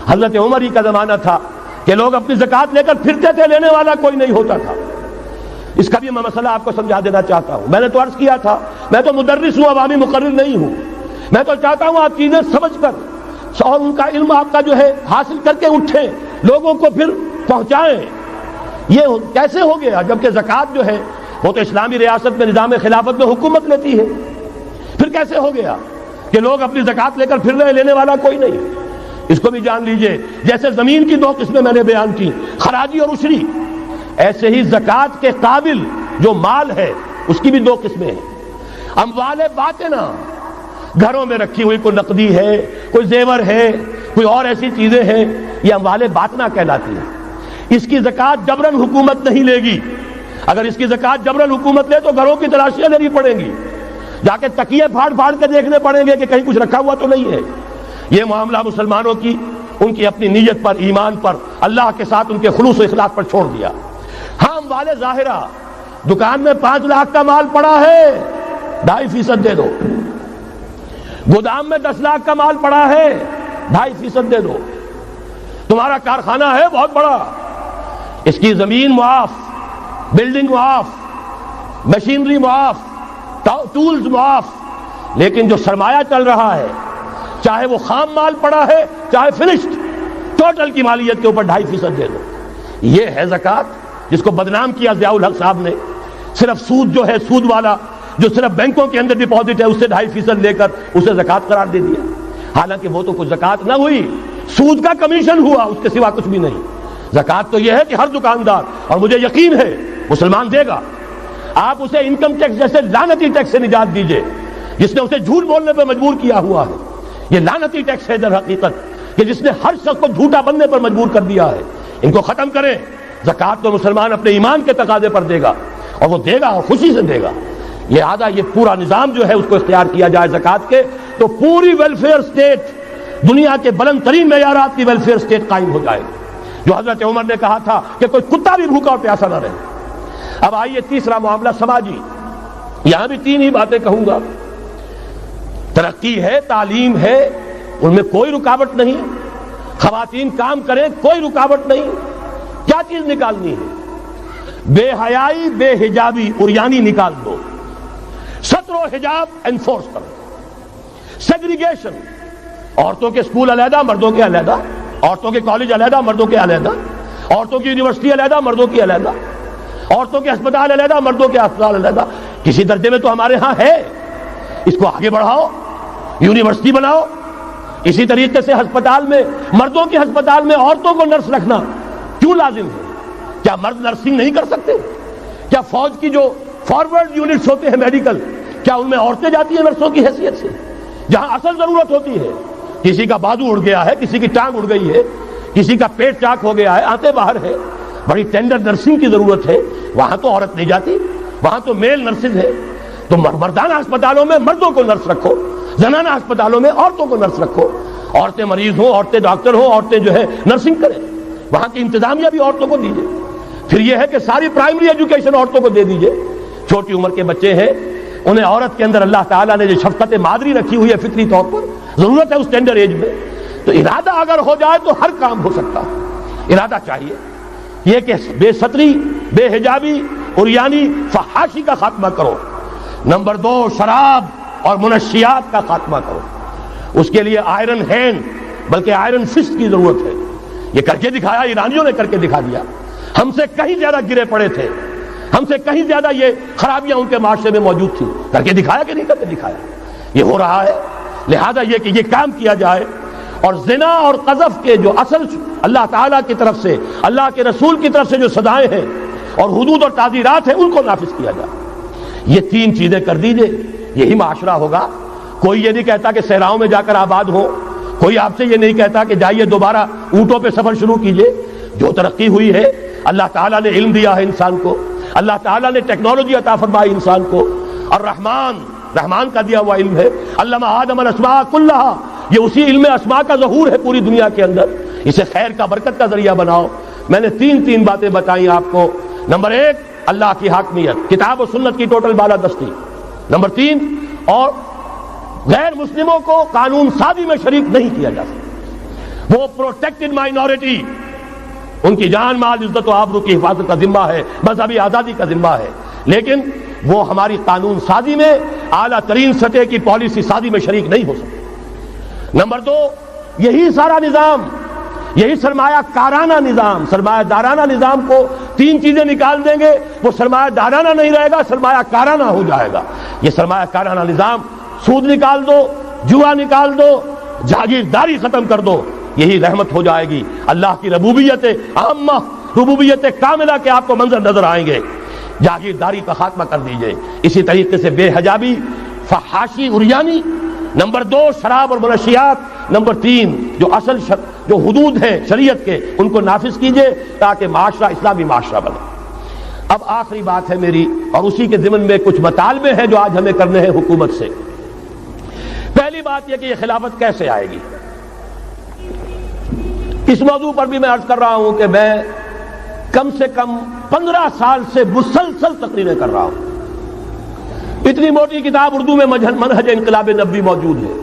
حضرت عمر ہی کا زمانہ تھا کہ لوگ اپنی زکوٰۃ لے کر پھرتے تھے، لینے والا کوئی نہیں ہوتا تھا۔ اس کا بھی میں مسئلہ آپ کو سمجھا دینا چاہتا ہوں۔ میں نے تو عرض کیا تھا، میں تو مدرس ہوں، عوامی مقرر نہیں ہوں، میں تو چاہتا ہوں آپ چیزیں سمجھ کر اور ان کا علم آپ کا جو ہے حاصل کر کے اٹھیں، لوگوں کو پھر پہنچائیں۔ یہ کیسے ہو گیا جبکہ زکوٰۃ جو ہے وہ تو اسلامی ریاست میں نظام خلافت میں حکومت لیتی ہے، پھر کیسے ہو گیا کہ لوگ اپنی زکوٰۃ لے کر پھر رہے، لینے والا کوئی نہیں؟ اس کو بھی جان لیجئے، جیسے زمین کی 2 قسمیں میں نے بیان کی، خراجی اور عشری، ایسے ہی زکوٰۃ کے قابل جو مال ہے اس کی بھی 2 قسمیں ہیں۔ اموال باطنہ، گھروں میں رکھی ہوئی کوئی نقدی ہے، کوئی زیور ہے، کوئی اور ایسی چیزیں ہیں، یہ اموال باطنہ کہلاتی ہیں۔ اس کی زکوٰۃ جبراً حکومت نہیں لے گی۔ اگر اس کی زکوٰۃ جبراً حکومت لے تو گھروں کی تلاشیاں لینی پڑیں گی، جا کے تکیے پھاڑ پھاڑ کے دیکھنے پڑیں گے کہ کہیں کچھ رکھا ہوا تو نہیں ہے۔ یہ معاملہ مسلمانوں کی ان کی اپنی نیت پر، ایمان پر، اللہ کے ساتھ ان کے خلوص و اخلاص پر چھوڑ دیا۔ ہاں اموال ظاہرہ، دکان میں 5 لاکھ کا مال پڑا ہے، 2.5% دے دو، گودام میں 10 لاکھ کا مال پڑا ہے، 2.5% دے دو، تمہارا کارخانہ ہے بہت بڑا، اس کی زمین معاف، بلڈنگ معاف، مشینری معاف، ٹولز معاف، لیکن جو سرمایہ چل رہا ہے چاہے وہ خام مال پڑا ہے چاہے فنشڈ، ٹوٹل کی مالیت کے اوپر 2.5% دے دو. یہ ہے زکوٰۃ جس کو بدنام کیا ضیاء الحق صاحب نے. صرف سود جو ہے، سود والا جو صرف بینکوں کے اندر ڈپازٹ ہے اس سے 2.5% لے کر اسے زکوٰۃ قرار دے دیا، حالانکہ وہ تو کچھ زکوٰۃ نہ ہوئی، سود کا کمیشن ہوا، اس کے سوا کچھ بھی نہیں. زکوٰۃ تو یہ ہے کہ ہر دکاندار، اور مجھے یقین ہے مسلمان دے گا، آپ اسے انکم ٹیکس جیسے لعنتی ٹیکس سے نجات دیجئے جس نے اسے جھوٹ بولنے پر مجبور کیا ہوا ہے. یہ لعنتی ٹیکس ہے در حقیقت کہ جس نے ہر شخص کو جھوٹا بننے پر مجبور کر دیا ہے. ان کو ختم کریں. زکوٰۃ تو مسلمان اپنے ایمان کے تقاضے پر دے گا، اور وہ دے گا اور خوشی سے دے گا. یہ پورا نظام جو ہے اس کو اختیار کیا جائے زکوٰۃ کے، تو پوری ویلفیئر اسٹیٹ، دنیا کے بلند ترین معیارات کی ویلفیئر اسٹیٹ قائم ہو جائے گی. جو حضرت عمر نے کہا تھا کہ کوئی کتا بھی بھوکا اور پیاسا نہ رہے. اب آئیے تیسرا معاملہ سماجی. یہاں بھی 3 ہی باتیں کہوں گا. ترقی ہے، تعلیم ہے، ان میں کوئی رکاوٹ نہیں. خواتین کام کریں، کوئی رکاوٹ نہیں. کیا چیز نکالنی ہے؟ بے حیائی، بے حجابی، عریانی نکال دو. ستر و حجاب انفورس کرو. سیگریگیشن، عورتوں کے اسکول علیحدہ، مردوں کے علیحدہ، عورتوں کے کالج علیحدہ، مردوں کے علیحدہ، عورتوں کی یونیورسٹی علیحدہ، مردوں کی علیحدہ، عورتوں کے ہسپتال علیحدہ، مردوں کے ہسپتال علیحدہ. کسی درجے میں تو ہمارے ہاں ہے، اس کو آگے بڑھاؤ، یونیورسٹی بناؤ. اسی طریقے سے ہسپتال میں، مردوں کے ہسپتال میں عورتوں کو نرس رکھنا کیوں لازم ہے؟ کیا مرد نرسنگ نہیں کر سکتے؟ کیا فوج کی جو فارورڈ یونٹس ہوتے ہیں میڈیکل، کیا ان میں عورتیں جاتی ہیں نرسوں کی حیثیت سے؟ جہاں اصل ضرورت ہوتی ہے، کسی کا بازو اڑ گیا ہے، کسی کی ٹانگ اڑ گئی ہے، کسی کا پیٹ چاک ہو گیا ہے، آنتیں باہر ہے، بڑی ٹینڈر نرسنگ کی ضرورت ہے، وہاں تو عورت نہیں جاتی، وہاں تو میل نرسز ہے. تو مردانہ ہسپتالوں میں مردوں کو نرس رکھو، زنانہ ہسپتالوں میں عورتوں کو نرس رکھو. عورتیں مریض ہوں، عورتیں ڈاکٹر ہوں، عورتیں جو ہے نرسنگ کریں. وہاں کی انتظامیہ بھی عورتوں کو دیجیے. پھر یہ ہے کہ ساری پرائمری ایجوکیشن عورتوں کو دے دیجیے. چھوٹی عمر کے بچے ہیں، انہیں عورت کے اندر اللہ تعالیٰ نے جو شفقت مادری رکھی ہوئی ہے فطری طور پر، ضرورت ہے اس ٹینڈر ایج میں. تو ارادہ اگر ہو جائے تو ہر کام ہو سکتا ہے. ارادہ چاہیے. یہ کہ بے ستری، بے حجابی، عریانی، فحاشی کا خاتمہ کرو. نمبر 2، شراب اور منشیات کا خاتمہ کرو. اس کے لیے آئرن ہینڈ بلکہ آئرن فسٹ کی ضرورت ہے. یہ کر کے دکھایا، ایرانیوں نے کر کے دکھا دیا. ہم سے کہیں زیادہ گرے پڑے تھے، ہم سے کہیں زیادہ یہ خرابیاں ان کے معاشرے میں موجود تھی. کر کے دکھایا کہ نہیں کر کے دکھایا؟ یہ ہو رہا ہے. لہذا یہ کہ یہ کام کیا جائے، اور زنا اور قذف کے جو اصل اللہ تعالیٰ کی طرف سے، اللہ کے رسول کی طرف سے جو سزائیں ہیں اور حدود اور تعزیرات ہیں ان کو نافذ کیا جائے. یہ 3 چیزیں کر دیجئے، یہی معاشرہ ہوگا. کوئی یہ نہیں کہتا کہ صحراؤں میں جا کر آباد ہو، کوئی آپ سے یہ نہیں کہتا کہ جائیے دوبارہ اونٹوں پہ سفر شروع کیجئے. جو ترقی ہوئی ہے، اللہ تعالیٰ نے علم دیا ہے انسان کو، اللہ تعالیٰ نے ٹیکنالوجی عطا فرمائی انسان کو، اور رحمان کا دیا ہوا علم ہے. علم آدم الاسماء کلھا، یہ اسی علم اسماء کا ظہور ہے پوری دنیا کے اندر. اسے خیر کا، برکت کا ذریعہ بناؤ. میں نے 3 باتیں بتائیں آپ کو. نمبر 1، اللہ کی حاکمیت، کتاب و سنت کی ٹوٹل بالادستی. نمبر 3، اور غیر مسلموں کو قانون سازی میں شریک نہیں کیا جا سکتا. وہ پروٹیکٹڈ مائنورٹی، ان کی جان، مال، عزت و آبرو کی حفاظت کا ذمہ ہے، مذہبی آزادی کا ذمہ ہے، لیکن وہ ہماری قانون سازی میں، اعلیٰ ترین سطح کی پالیسی سازی میں شریک نہیں ہو سکتے. نمبر 2، یہی سارا نظام، یہی سرمایہ کارانہ نظام، سرمایہ دارانہ نظام کو 3 چیزیں نکال دیں گے، وہ سرمایہ دارانہ نہیں رہے گا، سرمایہ کارانہ ہو جائے گا. یہ سرمایہ کارانہ نظام، سود نکال دو، جوا نکال دو، جاگیرداری ختم کر دو، یہی رحمت ہو جائے گی. اللہ کی ربوبیت عامہ، ربوبیت کاملہ کے آپ کو منظر نظر آئیں گے. جاگیرداری کا خاتمہ کر دیجئے. اسی طریقے سے بے حجابی، فحاشی، عریانی. نمبر 2، شراب اور منشیات. نمبر 3، جو حدود ہیں شریعت کے، ان کو نافذ کیجئے تاکہ معاشرہ اسلامی معاشرہ بنے. اب آخری بات ہے میری، اور اسی کے ضمن میں کچھ مطالبے ہیں جو آج ہمیں کرنے ہیں حکومت سے. پہلی بات یہ کہ یہ خلافت کیسے آئے گی. اس موضوع پر بھی میں عرض کر رہا ہوں کہ میں کم سے کم 15 سال سے مسلسل تقریریں کر رہا ہوں. اتنی موٹی کتاب اردو میں منہج انقلاب نبوی موجود ہے.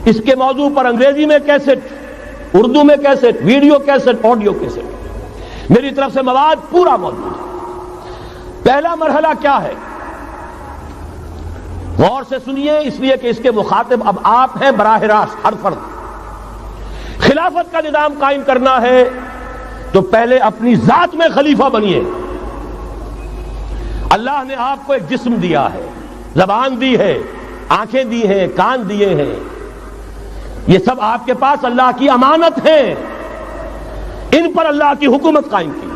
اس کے موضوع پر انگریزی میں کیسٹ، اردو میں cassette, video cassette, audio cassette, میری طرف سے مواد پورا موجود ہے. پہلا مرحلہ کیا ہے؟ غور سے سنیے، اس لیے کہ اس کے مخاطب اب آپ ہیں براہ راست، ہر فرد۔ خلافت کا نظام قائم کرنا ہے تو پہلے اپنی ذات میں خلیفہ بنیے۔ اللہ نے آپ کو ایک جسم دیا ہے، زبان دی ہے، آنکھیں دی ہیں، کان دیے ہیں، یہ سب آپ کے پاس اللہ کی امانت ہیں، ان پر اللہ کی حکومت قائم کی۔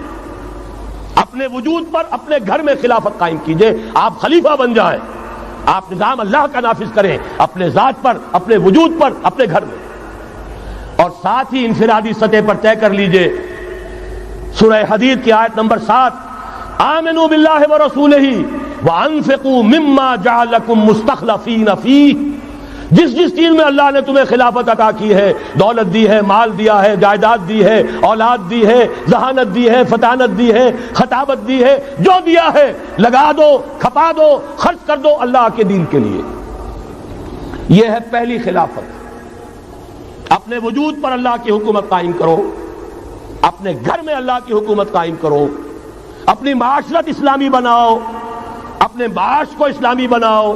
اپنے وجود پر اپنے گھر میں خلافت قائم کیجئے، آپ خلیفہ بن جائیں، آپ نظام اللہ کا نافذ کریں اپنے ذات پر، اپنے وجود پر، اپنے گھر میں، اور ساتھ ہی انفرادی سطح پر طے کر لیجئے سورہ حدید کی آیت نمبر 7، آمنوا باللہ ورسولہ وانفقوا مما جعلکم مستخلفین فیہ، جس چیز میں اللہ نے تمہیں خلافت عطا کی ہے، دولت دی ہے، مال دیا ہے، جائیداد دی ہے، اولاد دی ہے، ذہانت دی ہے، فطانت دی ہے، خطابت دی ہے، جو دیا ہے لگا دو، کھپا دو، خرچ کر دو اللہ کے دین کے لیے۔ یہ ہے پہلی خلافت۔ اپنے وجود پر اللہ کی حکومت قائم کرو، اپنے گھر میں اللہ کی حکومت قائم کرو، اپنی معاشرت اسلامی بناؤ، اپنے معاش کو اسلامی بناؤ،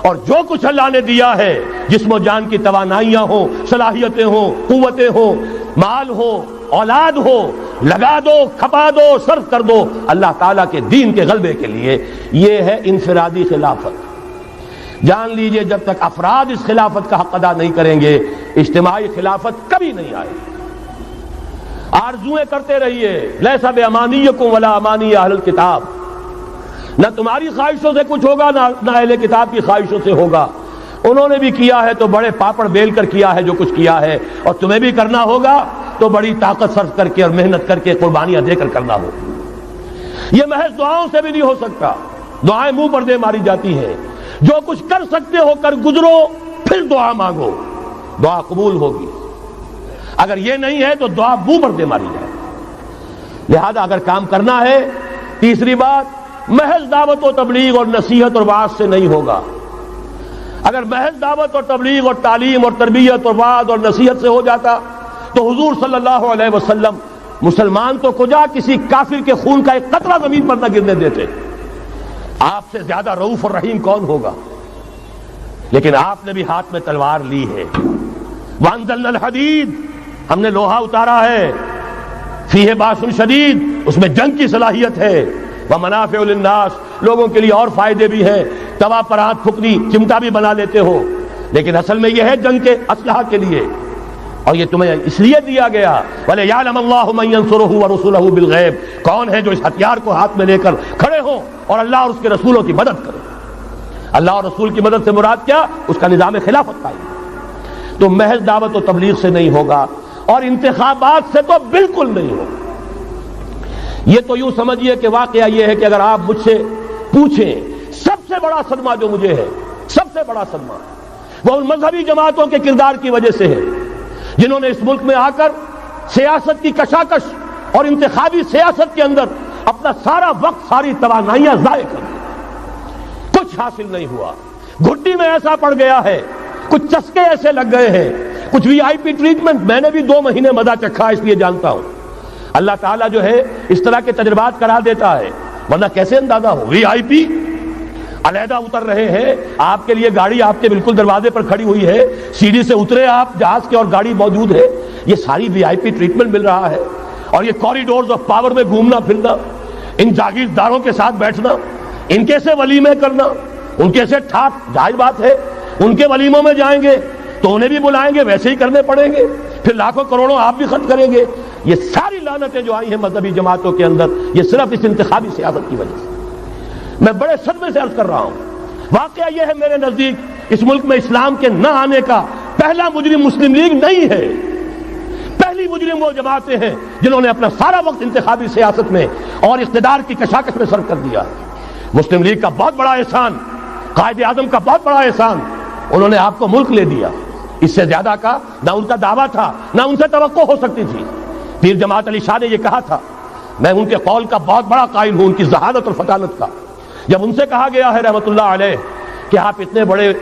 اور جو کچھ اللہ نے دیا ہے، جسم و جان کی توانائیاں ہوں، صلاحیتیں ہوں، قوتیں ہوں، مال ہو، اولاد ہو، لگا دو، کھپا دو، صرف کر دو اللہ تعالیٰ کے دین کے غلبے کے لیے۔ یہ ہے انفرادی خلافت۔ جان لیجئے جب تک افراد اس خلافت کا حق ادا نہیں کریں گے، اجتماعی خلافت کبھی نہیں آئے گی۔ آرزویں کرتے رہیے، لیس بامانیکم ولا امانی اہل الکتاب، نہ تمہاری خواہشوں سے کچھ ہوگا نہ اہل کتاب کی خواہشوں سے ہوگا۔ انہوں نے بھی کیا ہے تو بڑے پاپڑ بیل کر کیا ہے جو کچھ کیا ہے، اور تمہیں بھی کرنا ہوگا تو بڑی طاقت صرف کر کے اور محنت کر کے، قربانیاں دے کر کرنا ہوگا۔ یہ محض دعاؤں سے بھی نہیں ہو سکتا، دعائیں منہ پر دے ماری جاتی ہیں۔ جو کچھ کر سکتے ہو کر گزرو، پھر دعا مانگو، دعا قبول ہوگی۔ اگر یہ نہیں ہے تو دعا منہ پر دے ماری جائے۔ لہذا اگر کام کرنا ہے، تیسری بات، محض دعوت و تبلیغ اور نصیحت اور وعظ سے نہیں ہوگا۔ اگر محض دعوت اور تبلیغ اور تعلیم اور تربیت اور وعظ اور نصیحت سے ہو جاتا تو حضور صلی اللہ علیہ وسلم مسلمان تو کجا کسی کافر کے خون کا ایک قطرہ زمین پر نہ گرنے دیتے۔ آپ سے زیادہ رؤوف اور رحیم کون ہوگا؟ لیکن آپ نے بھی ہاتھ میں تلوار لی ہے۔ وانزلنا الحدید، ہم نے لوہا اتارا ہے، فیہ باس شدید، اس میں جنگ کی صلاحیت ہے، ومنافع للناس، لوگوں کے لیے اور فائدے بھی ہیں، توا پر ہاتھ پھکنی چمٹا بھی بنا لیتے ہو، لیکن اصل میں یہ ہے جنگ کے اسلحہ کے لیے، اور یہ تمہیں اس لیے دیا گیا وَلِيَعْلَمَ اللَّهُ مَن يَنصُرُهُ وَرُسُلَهُ بِالْغَيْبِ، کون ہے جو اس ہتھیار کو ہاتھ میں لے کر کھڑے ہوں اور اللہ اور اس کے رسولوں کی مدد کرے۔ اللہ اور رسول کی مدد سے مراد کیا؟ اس کا نظام خلافت قائم۔ تو محض دعوت و تبلیغ سے نہیں ہوگا، اور انتخابات سے تو بالکل نہیں ہوگا۔ یہ تو یوں سمجھیے کہ واقعہ یہ ہے کہ اگر آپ مجھ سے پوچھیں، سب سے بڑا صدمہ جو مجھے ہے، سب سے بڑا صدمہ وہ ان مذہبی جماعتوں کے کردار کی وجہ سے ہے جنہوں نے اس ملک میں آ کر سیاست کی کشاکش اور انتخابی سیاست کے اندر اپنا سارا وقت، ساری توانائیاں ضائع کر دی، کچھ حاصل نہیں ہوا۔ گھٹی میں ایسا پڑ گیا ہے، کچھ چسکے ایسے لگ گئے ہیں، کچھ وی آئی پی ٹریٹمنٹ، میں نے بھی 2 مہینے مزہ چکھا اس لیے جانتا ہوں۔ اللہ تعالیٰ جو ہے اس طرح کے تجربات کرا دیتا ہے، ورنہ کیسے اندازہ ہو؟ وی آئی پی علیحدہ اتر رہے ہیں، آپ کے لیے گاڑی آپ کے بالکل دروازے پر کھڑی ہوئی ہے، سیڑھی سے اترے آپ جہاز کے اور گاڑی موجود ہے، یہ ساری وی آئی پی ٹریٹمنٹ مل رہا ہے، اور یہ کوریڈورز آف پاور میں گھومنا پھرنا، ان جاگیرداروں کے ساتھ بیٹھنا، ان کے سے ولیمے کرنا، ان کے سے ٹھاٹ، ظاہر بات ہے ان کے ولیموں میں جائیں گے تو انہیں بھی بلائیں گے، ویسے ہی کرنے پڑیں گے، پھر لاکھوں کروڑوں آپ بھی خرچ کریں گے۔ یہ ساری لعنتیں جو آئی ہیں مذہبی جماعتوں کے اندر، یہ صرف اس انتخابی سیاست کی وجہ سے۔ میں بڑے صدمے سے عرض کر رہا ہوں، واقعہ یہ ہے میرے نزدیک اس ملک میں اسلام کے نہ آنے کا پہلا مجرم مسلم لیگ نہیں ہے، پہلی مجرم وہ جماعتیں ہیں جنہوں نے اپنا سارا وقت انتخابی سیاست میں اور اقتدار کی کشاکش میں صرف کر دیا۔ مسلم لیگ کا بہت بڑا احسان، قائد اعظم کا بہت بڑا احسان، انہوں نے آپ کو ملک لے دیا۔ اس سے زیادہ کا نہ ان کا دعویٰ تھا، نہ ان سے توقع ہو سکتی تھی۔ پیر جماعت علی شاہ نے یہ کہا تھا، میں ان کے قول کا بہت بڑا قائل ہوں، ان کی ذہانت اور فطانت کا۔ جب ان سے کہا گیا ہے رحمت اللہ علیہ کہ آپ اتنے بڑے،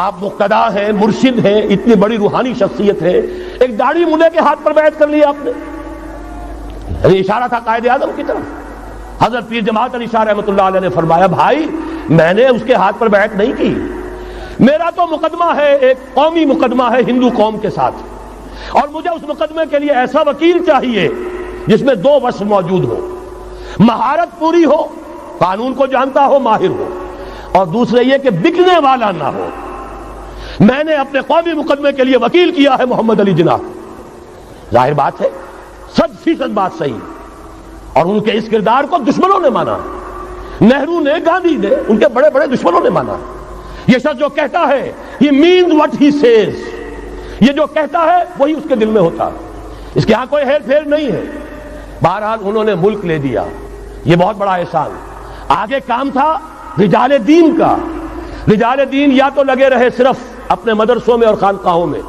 آپ مقتدا ہیں، مرشد ہیں، اتنی بڑی روحانی شخصیت ہے، ایک داڑھی مولے کے ہاتھ پر بیعت کر لی آپ نے، یہ اشارہ تھا قائد اعظم کی طرف۔ حضرت پیر جماعت علی شاہ رحمۃ اللہ علیہ نے فرمایا بھائی میں نے اس کے ہاتھ پر بیعت نہیں کی، میرا تو مقدمہ ہے، ایک قومی مقدمہ ہے ہندو قوم کے ساتھ، اور مجھے اس مقدمے کے لیے ایسا وکیل چاہیے جس میں دو وصف موجود ہو، مہارت پوری ہو، قانون کو جانتا ہو، ماہر ہو، اور دوسرے یہ کہ بکنے والا نہ ہو۔ میں نے اپنے قومی مقدمے کے لیے وکیل کیا ہے محمد علی جناح۔ ظاہر بات ہے 100% بات صحیح، اور ان کے اس کردار کو دشمنوں نے مانا، نہرو نے، گاندھی نے، ان کے بڑے بڑے دشمنوں نے مانا۔ یہ شخص جو کہتا ہے he means what he says، یہ جو کہتا ہے وہی اس کے دل میں ہوتا ہے، اس کے ہاں کوئی ہیر پھیر نہیں ہے۔ بہرحال انہوں نے ملک لے دیا، یہ بہت بڑا احسان۔ آگے کام تھا رجال دین کا، رجال دین یا تو لگے رہے صرف اپنے مدرسوں میں اور خانقاہوں میں،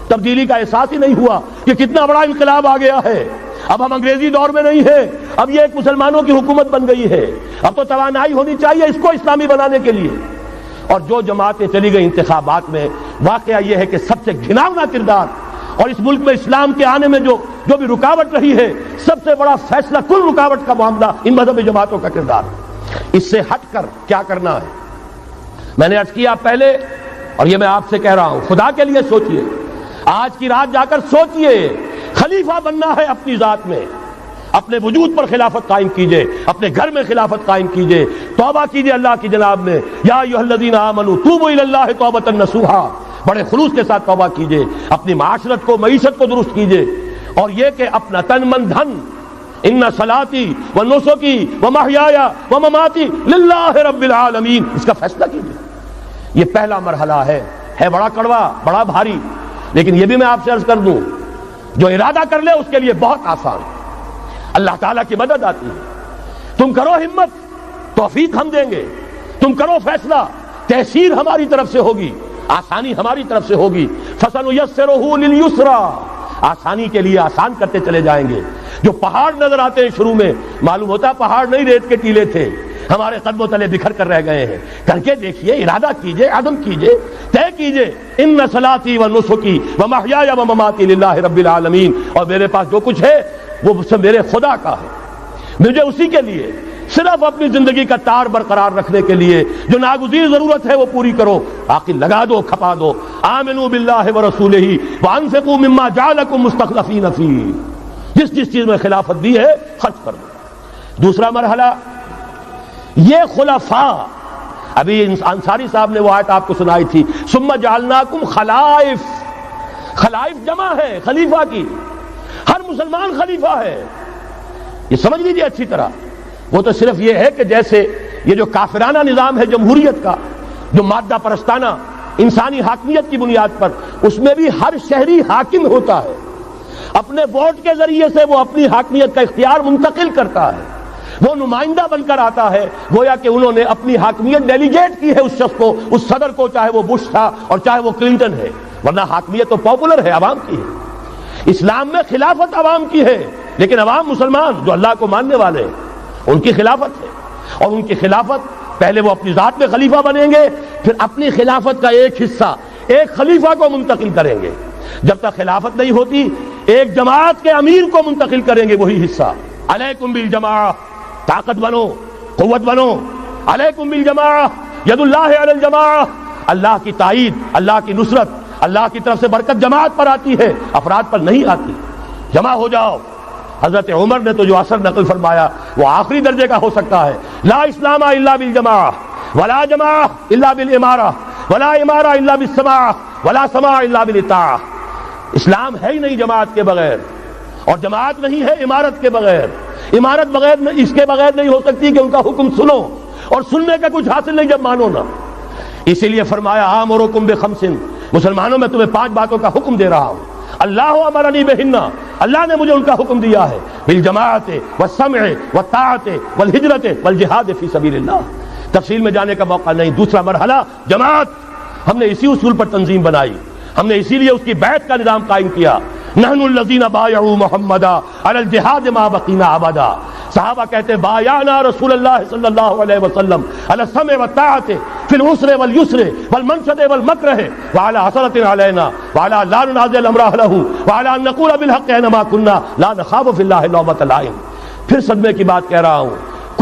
تبدیلی کا احساس ہی نہیں ہوا کہ کتنا بڑا انقلاب آ گیا ہے، اب ہم انگریزی دور میں نہیں ہیں، اب یہ ایک مسلمانوں کی حکومت بن گئی ہے، اب تو توانائی ہونی چاہیے اس کو اسلامی بنانے کے لیے۔ اور جو جماعتیں چلی گئی انتخابات میں، واقعہ یہ ہے کہ سب سے گھناؤنا کردار، اور اس ملک میں اسلام کے آنے میں جو بھی رکاوٹ رہی ہے، سب سے بڑا فیصلہ کن رکاوٹ کا معاملہ ان مذہبی جماعتوں کا کردار۔ اس سے ہٹ کر کیا کرنا ہے، میں نے عرض کیا پہلے، اور یہ میں آپ سے کہہ رہا ہوں، خدا کے لیے سوچئے، آج کی رات جا کر سوچئے، خلیفہ بننا ہے اپنی ذات میں، اپنے وجود پر خلافت قائم کیجئے، اپنے گھر میں خلافت قائم کیجئے، توبہ کیجئے اللہ کی جناب میں، یا ایھا الذین آمنوا توبوا الی اللہ توبۃ نصوحا، بڑے خلوص کے ساتھ توبہ کیجئے، اپنی معاشرت کو، معیشت کو درست کیجئے، اور یہ کہ اپنا تن من دھن، ان صلاتی و نسکی و محیای و مماتی للہ رب العالمین، اس کا فیصلہ کیجئے۔ یہ پہلا مرحلہ ہے بڑا کڑوا، بڑا بھاری، لیکن یہ بھی میں آپ سے عرض کر دوں، جو ارادہ کر لے اس کے لیے بہت آسان، اللہ تعالیٰ کی مدد آتی ہے۔ تم کرو ہمت، توفیق ہم دیں گے، تم کرو فیصلہ، تحصیل ہماری طرف سے ہوگی، آسانی ہماری طرف سے ہوگی۔ فَسَنُيَسِّرُهُ لِلْيُسْرَىٰ، آسانی کے لیے آسان کرتے چلے جائیں گے۔ جو پہاڑ نظر آتے ہیں شروع میں، معلوم ہوتا پہاڑ نہیں، ریت کے ٹیلے تھے، ہمارے قدموں تلے بکھر کر رہ گئے ہیں۔ کر کے دیکھیے، ارادہ کیجئے، عزم کیجئے، طے کیجئے، ان صلاتی و نسکی و محیای و مماتی للہ رب العالمین، اور میرے پاس جو کچھ ہے وہ میرے خدا کا ہے، مجھے اسی کے لیے صرف اپنی زندگی کا تار برقرار رکھنے کے لیے جو ناگزیر ضرورت ہے وہ پوری کرو، باقی لگا دو، کھپا دو۔ آمنوا باللہ ورسولہ وانفقوا مما جعلکم مستخلفین فیہ، جس چیز میں خلافت دی ہے خرچ کر دو۔ دوسرا مرحلہ، یہ خلفاء، ابھی انصاری صاحب نے وہ آیت آپ کو سنائی تھی، ثم جعلناکم خلائف، خلائف جمع ہے خلیفہ کی، ہر مسلمان خلیفہ ہے، یہ سمجھ لیجیے اچھی طرح۔ وہ تو صرف یہ ہے کہ جیسے یہ جو کافرانہ نظام ہے جمہوریت کا، جو مادہ پرستانہ انسانی حاکمیت کی بنیاد پر، اس میں بھی ہر شہری حاکم ہوتا ہے، اپنے ووٹ کے ذریعے سے وہ اپنی حاکمیت کا اختیار منتقل کرتا ہے، وہ نمائندہ بن کر آتا ہے، گویا کہ انہوں نے اپنی حاکمیت ڈیلیگیٹ کی ہے اس شخص کو، اس صدر کو، چاہے وہ بش تھا اور چاہے وہ کلنٹن ہے، ورنہ حاکمیت تو پاپولر ہے، عوام کی ہے۔ اسلام میں خلافت عوام کی ہے، لیکن عوام مسلمان جو اللہ کو ماننے والے ہیں ان کی خلافت ہے، اور ان کی خلافت پہلے وہ اپنی ذات میں خلیفہ بنیں گے، پھر اپنی خلافت کا ایک حصہ ایک خلیفہ کو منتقل کریں گے۔ جب تک خلافت نہیں ہوتی ایک جماعت کے امیر کو منتقل کریں گے وہی حصہ۔ علیکم بالجماعہ، طاقت بنو، قوت بنو، علیکم بالجماعہ، ید اللہ علی الجماعہ، اللہ کی تائید، اللہ کی نصرت، اللہ کی طرف سے برکت جماعت پر آتی ہے، افراد پر نہیں آتی۔ جمع ہو جاؤ۔ حضرت عمر نے تو جو اثر نقل فرمایا وہ آخری درجے کا ہو سکتا ہے، لا اسلام الا بالجماعہ، ولا جماعہ الا بالامارہ، ولا امارہ الا بالسماع، ولا سماع الا بالاطاعہ۔ اسلام ہے ہی نہیں جماعت کے بغیر، اور جماعت نہیں ہے امارت کے بغیر، امارت بغیر اس کے بغیر نہیں ہو سکتی کہ ان کا حکم سنو، اور سننے کا کچھ حاصل نہیں جب مانو نہ۔ اسی لیے فرمایا آمرکم بخمس، مسلمانوں میں تمہیں 5 باتوں کا حکم دے رہا ہوں، اللہ امرنی بہن، اللہ نے مجھے ان کا حکم دیا ہے، بالجماعت والسمع والطاعت والہجرت والجہاد فی سبیل اللہ۔ تفصیل میں جانے کا موقع نہیں۔ دوسرا مرحلہ جماعت، ہم نے اسی اصول پر تنظیم بنائی، ہم نے اسی لیے اس کی بیعت کا نظام قائم کیا۔ نحن الذین بایعوا محمدا علی الجہاد ما بقینا ابدا، صحابہ کہتے ہیں بایعنا رسول اللہ صلی اللہ علیہ وسلم علی السمع والطاعت فی العسر والیسر والمنشط والمکرہ وعلی حسرۃ علینا وعلی لا ننازع الامر اہلہ وعلی ان نقول بالحق اینما کنا لا نخاف فی اللہ لومۃ لائم۔ پھر صدمے کی بات کہہ رہا ہوں،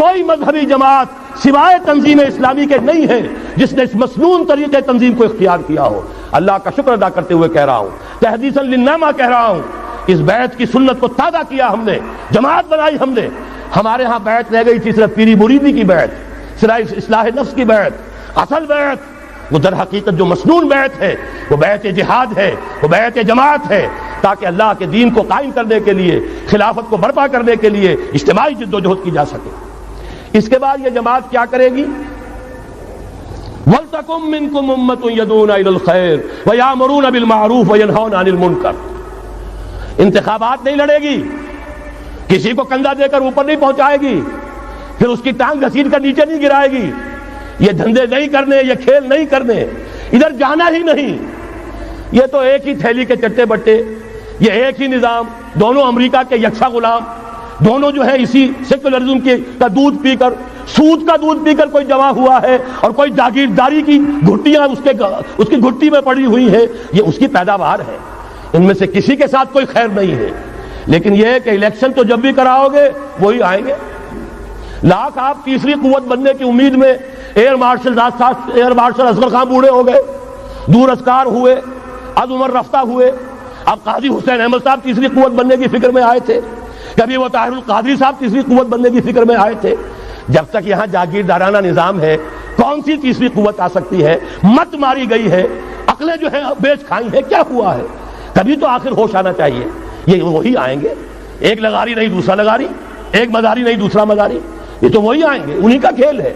کوئی مذہبی جماعت سوائے تنظیم اسلامی کے نہیں ہے جس نے اس مسنون طریقے تنظیم کو اختیار کیا ہو۔ اللہ کا شکر ادا کرتے ہوئے کہہ رہا ہوں، تحدیثاً للنعمہ کہہ رہا ہوں، اس بیعت کی سنت کو تازہ کیا ہم نے، جماعت بنائی ہم نے۔ ہمارے ہاں بیعت رہ گئی تھی صرف پیری مریدی کی بیعت، صرف اصلاح نفس کی بیعت۔ اصل بیعت وہ در حقیقت جو مسنون بیعت ہے وہ بیعت جہاد ہے، وہ بیعت جماعت ہے، تاکہ اللہ کے دین کو قائم کرنے کے لیے، خلافت کو برپا کرنے کے لیے اجتماعی جد و جہد کی جا سکے۔ اس کے بعد یہ جماعت کیا کرے گی؟ وَلْتَكُن مِّنكُمْ أُمَّةٌ يَدْعُونَ إِلَى الْخَيْرِ وَيَأْمُرُونَ بِالْمَعْرُوفِ وَيَنْهَوْنَ عَنِ الْمُنكَرِ۔ انتخابات نہیں لڑے گی، کسی کو کندھا دے کر اوپر نہیں پہنچائے گی، پھر اس کی ٹانگ گھسیٹ کر نیچے نہیں گرائے گی۔ یہ دھندے نہیں کرنے، یہ کھیل نہیں کرنے، ادھر جانا ہی نہیں۔ یہ تو ایک ہی تھیلی کے چٹے بٹے، یہ ایک ہی نظام، دونوں امریکہ کے یکساں غلام، دونوں جو ہے اسی سیکولرزم کا دودھ پی کر، سود کا دودھ پی کر کوئی جمع ہوا ہے، اور کوئی جاگیرداری کی گھٹیاں اس کی گھٹی میں پڑی ہوئی ہے، یہ اس کی پیداوار ہے۔ ان میں سے کسی کے ساتھ کوئی خیر نہیں ہے، لیکن یہ ہے کہ الیکشن تو جب بھی کراؤ گے وہی آئیں گے۔ لاکھ آپ تیسری قوت بننے کی امید میں ایئر مارشل اصغر خان بوڑھے ہو گئے، دور اسکار ہوئے، از عمر رفتہ ہوئے۔ اب قاضی حسین احمد صاحب تیسری قوت بننے کی فکر میں آئے تھے، کبھی وہ طاہر القادری صاحب تیسری قوت بننے کی فکر میں آئے تھے۔ جب تک یہاں جاگیردارانہ نظام ہے، کون سی تیسری قوت آ سکتی ہے؟ مت ماری گئی ہے، عقلیں جو ہے بیچ کھائی ہے، کیا ہوا ہے؟ کبھی تو آخر ہوش آنا چاہیے۔ یہ وہی آئیں گے، ایک لغاری نہیں دوسرا لغاری، ایک مداری نہیں دوسرا مداری، یہ تو وہی آئیں گے، انہی کا کھیل ہے۔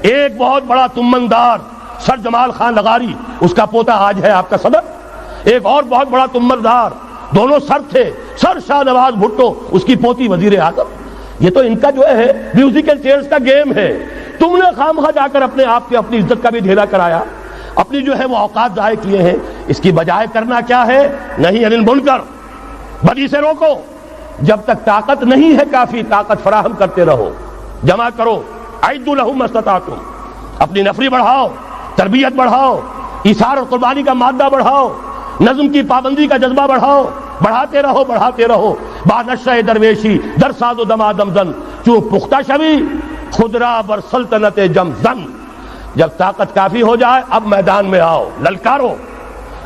ایک بہت بڑا تمندار سر جمال خان لغاری، اس کا پوتا آج ہے آپ کا صدر۔ ایک اور بہت بڑا تمندار، دونوں سر تھے، سر شاہ نواز بھٹو، اس کی پوتی وزیر اعظم۔ یہ تو ان کا جو ہے میوزیکل چیئرز کا گیم ہے۔ تم نے خامخواہ جا کر اپنے آپ کی اپنی عزت کا بھی ڈھیلا کرایا، اپنی جو ہے وہ اوقات ضائع کیے ہیں۔ اس کی بجائے کرنا کیا ہے؟ نہیں انل منکر، بدی سے روکو۔ جب تک طاقت نہیں ہے کافی، طاقت فراہم کرتے رہو، جمع کرو۔ اعدوا لهم ما استطعتم، اپنی نفری بڑھاؤ، تربیت بڑھاؤ، ایثار اور قربانی کا مادہ بڑھاؤ، نظم کی پابندی کا جذبہ بڑھاؤ، بڑھاتے رہو بڑھاتے رہو۔ با نشہ درویشی در ساز و دما دمزن، چون پختہ شوی خدرا بر سلطنت جم زن۔ جب طاقت کافی ہو جائے اب میدان میں آؤ، للکارو،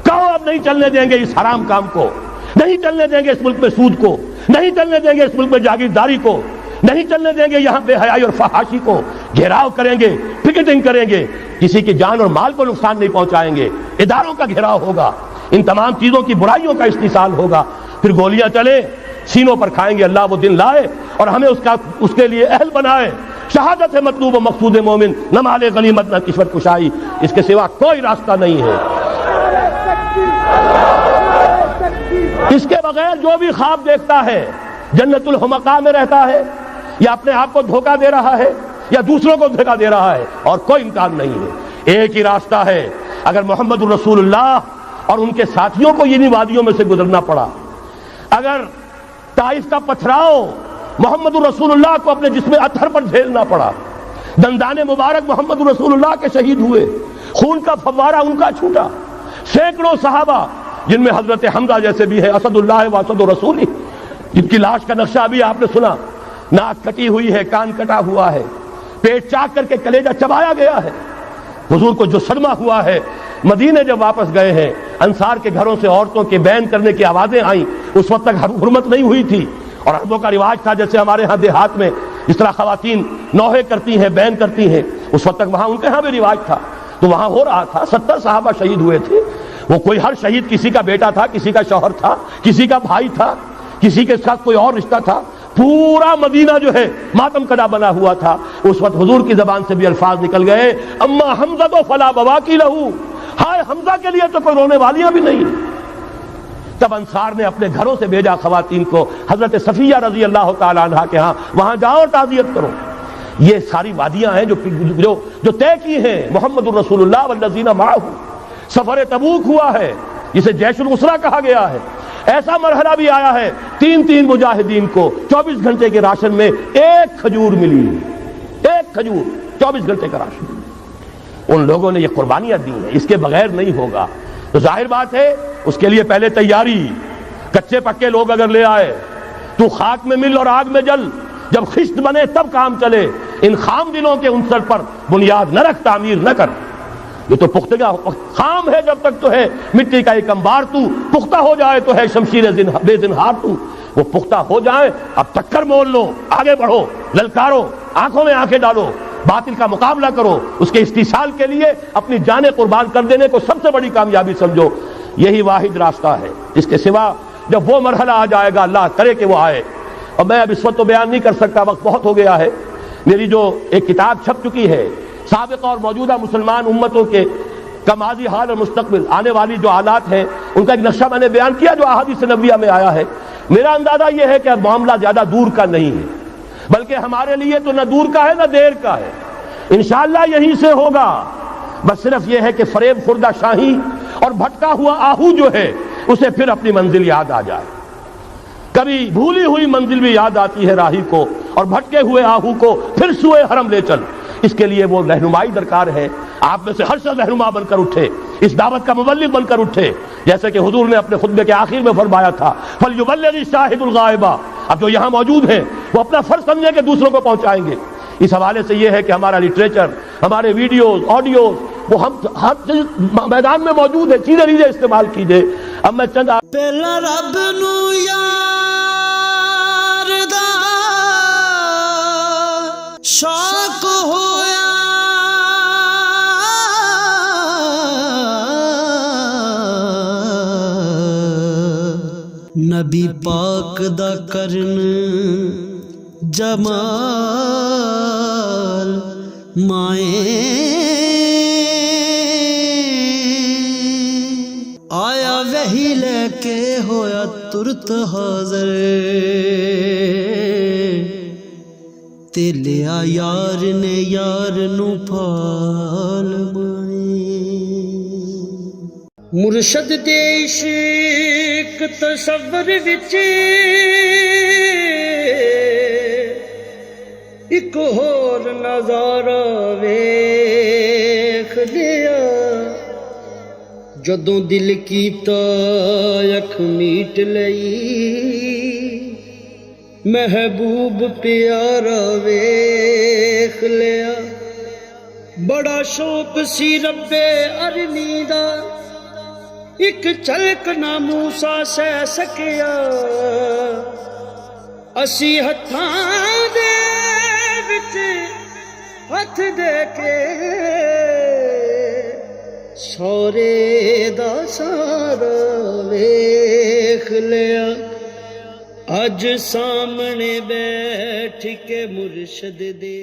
کہو اب نہیں چلنے دیں گے اس حرام کام کو، نہیں چلنے دیں گے اس ملک میں سود کو، نہیں چلنے دیں گے اس ملک میں جاگیرداری کو، نہیں چلنے دیں گے یہاں بے حیائی اور فحاشی کو۔ گھیراؤ کریں گے، پکٹنگ کریں گے، کسی کی جان اور مال کو نقصان نہیں پہنچائیں گے، اداروں کا گھیراؤ ہوگا، ان تمام چیزوں کی برائیوں کا استحصال ہوگا۔ پھر گولیاں چلے، سینوں پر کھائیں گے، اللہ وہ دن لائے اور ہمیں اس کے لیے اہل بنائے۔ شہادت ہے مطلوب و مقصود مومن، نہ مال غنیمت نہ کشور کشائی، اس کے سوا کوئی راستہ نہیں ہے۔ اس کے بغیر جو بھی خواب دیکھتا ہے جنت الحمقاء میں رہتا ہے، یا اپنے آپ کو دھوکہ دے رہا ہے، یا دوسروں کو دھوکہ دے رہا ہے، اور کوئی امکان نہیں ہے۔ ایک ہی راستہ ہے۔ اگر محمد الرسول اللہ اور ان کے ساتھیوں کو انہی وادیوں میں سے گزرنا پڑا، اگر طائف کا پتھراؤ محمد الرسول اللہ کو اپنے جسم اطہر پر جھیلنا پڑا، دندان مبارک محمد الرسول اللہ کے شہید ہوئے، خون کا فوارہ ان کا چھوٹا، سینکڑوں صحابہ جن میں حضرت حمزہ جیسے بھی ہے، اسد اللہ و اسد رسول، جن کی لاش کا نقشہ ابھی آپ نے سنا، ناک کٹی ہوئی ہے، کان کٹا ہوا ہے، پیٹ چاک کر کے کلیجہ چبایا گیا ہے۔ حضور کو جو صدمہ ہوا ہے، مدینے جب واپس گئے ہیں، انصار کے گھروں سے عورتوں کے بین کرنے کی آوازیں آئیں، اس وقت تک حرمت نہیں ہوئی تھی، اور عربوں کا رواج تھا جیسے ہمارے ہاں دیہات میں جس طرح خواتین نوحے کرتی ہیں، بین کرتی ہیں، اس وقت تک وہاں ان کے ہاں بھی رواج تھا، تو وہاں ہو رہا تھا۔ 70 صحابہ شہید ہوئے تھے۔ وہ کوئی ہر شہید کسی کا بیٹا تھا، کسی کا شوہر تھا، کسی کا بھائی تھا، کسی کے ساتھ کوئی اور رشتہ تھا، پورا مدینہ جو ہے ماتم کدا بنا ہوا تھا۔ اس وقت حضور کی زبان سے بھی الفاظ نکل گئے، اما حمزہ تو فلا بواکی لہو، ہائے حمزہ کے لیے تو کوئی رونے والیاں بھی نہیں۔ تب انصار نے اپنے گھروں سے بھیجا خواتین کو حضرت صفیہ رضی اللہ تعالی عنہا کے ہاں، وہاں جاؤ اور تعزیت کرو۔ یہ ساری وادیاں ہیں جو طے کی ہیں محمد الرسول اللہ والذین معہ۔ سفر تبوک ہوا ہے جسے جیش العسرہ کہا گیا ہے۔ ایسا مرحلہ بھی آیا ہے 3 مجاہدین کو 24 گھنٹے کے راشن میں ایک کھجور ملی، ایک کھجور، 24 گھنٹے کا راشن۔ ان لوگوں نے یہ قربانیاں دی ہیں، اس کے بغیر نہیں ہوگا۔ تو ظاہر بات ہے اس کے لیے پہلے تیاری۔ کچے پکے لوگ اگر لے آئے، تو خاک میں مل اور آگ میں جل، جب خشت بنے تب کام چلے، ان خام دلوں کے عنصر پر بنیاد نہ رکھ، تعمیر نہ کر۔ یہ تو پختگا خام ہے جب تک تو ہے مٹی کا ایک انبار، تو پختہ ہو جائے تو ہے شمشیر بے زنہار تو۔ وہ پختہ ہو جائیں، اب ٹکر مول لو، آگے بڑھو، للکارو، آنکھوں میں آنکھیں ڈالو، باطل کا مقابلہ کرو، اس کے استحصال کے لیے اپنی جانیں قربان کر دینے کو سب سے بڑی کامیابی سمجھو۔ یہی واحد راستہ ہے، اس کے سوا جب وہ مرحلہ آ جائے گا، اللہ کرے کہ وہ آئے، اور میں اب اس وقت تو بیان نہیں کر سکتا، وقت بہت ہو گیا ہے۔ میری جو ایک کتاب چھپ چکی ہے سابقہ اور موجودہ مسلمان امتوں کے کا ماضی، حال اور مستقبل، آنے والی جو حالات ہیں ان کا ایک نقشہ میں نے بیان کیا جو احادیث نبویہ میں آیا ہے۔ میرا اندازہ یہ ہے کہ اب معاملہ زیادہ دور کا نہیں ہے، بلکہ ہمارے لیے تو نہ دور کا ہے نہ دیر کا ہے، انشاءاللہ یہیں سے ہوگا۔ بس صرف یہ ہے کہ فریب خوردہ شاہی اور بھٹکا ہوا آہو جو ہے اسے پھر اپنی منزل یاد آ جائے۔ کبھی بھولی ہوئی منزل بھی یاد آتی ہے راہی کو، اور بھٹکے ہوئے آہو کو پھر سوئے حرم لے چل۔ اس کے لیے وہ رہنمائی درکار ہے، آپ میں سے ہر شخص رہنما بن کر اٹھے، اس دعوت کا مبلغ بن کر اٹھے، جیسے کہ حضور نے اپنے خطبے کے آخر میں فرمایا تھا فَلْيُبَلِّغِ الشَّاهِدُ الْغَائِبَ۔ اب جو یہاں موجود ہیں وہ اپنا فرض سمجھیں کہ دوسروں کو پہنچائیں گے۔ اس حوالے سے یہ ہے کہ ہمارا لٹریچر، ہمارے ویڈیوز، آڈیوز، وہ ہم ہر چیز میدان میں موجود ہے، چیزیں لیجیے، استعمال کیجیے۔ اب میں چند پہلا رب نو یار دا شوق ہویا، نبی پاک دا کرن جمال مائیں آیا وہی لے کے ہویا ترت حاضر، تے لیا یار نے یار نو پھال مائیں۔ مرشد دے عشق تصور وچ ایک ہور نظارہ ویکھ لیا، جدوں دل کیتا اکھ میٹ لئی، محبوب پیارا ویکھ لیا۔ بڑا شوق سی رب ارنی دا، ایک چلک نہ موسیٰ سہ سکیا، اسی ہتھاں دے وچ ہتھ دے کے سورے دا سارا ویکھ لیا۔ اج سامنے بیٹھ کے مرشد دے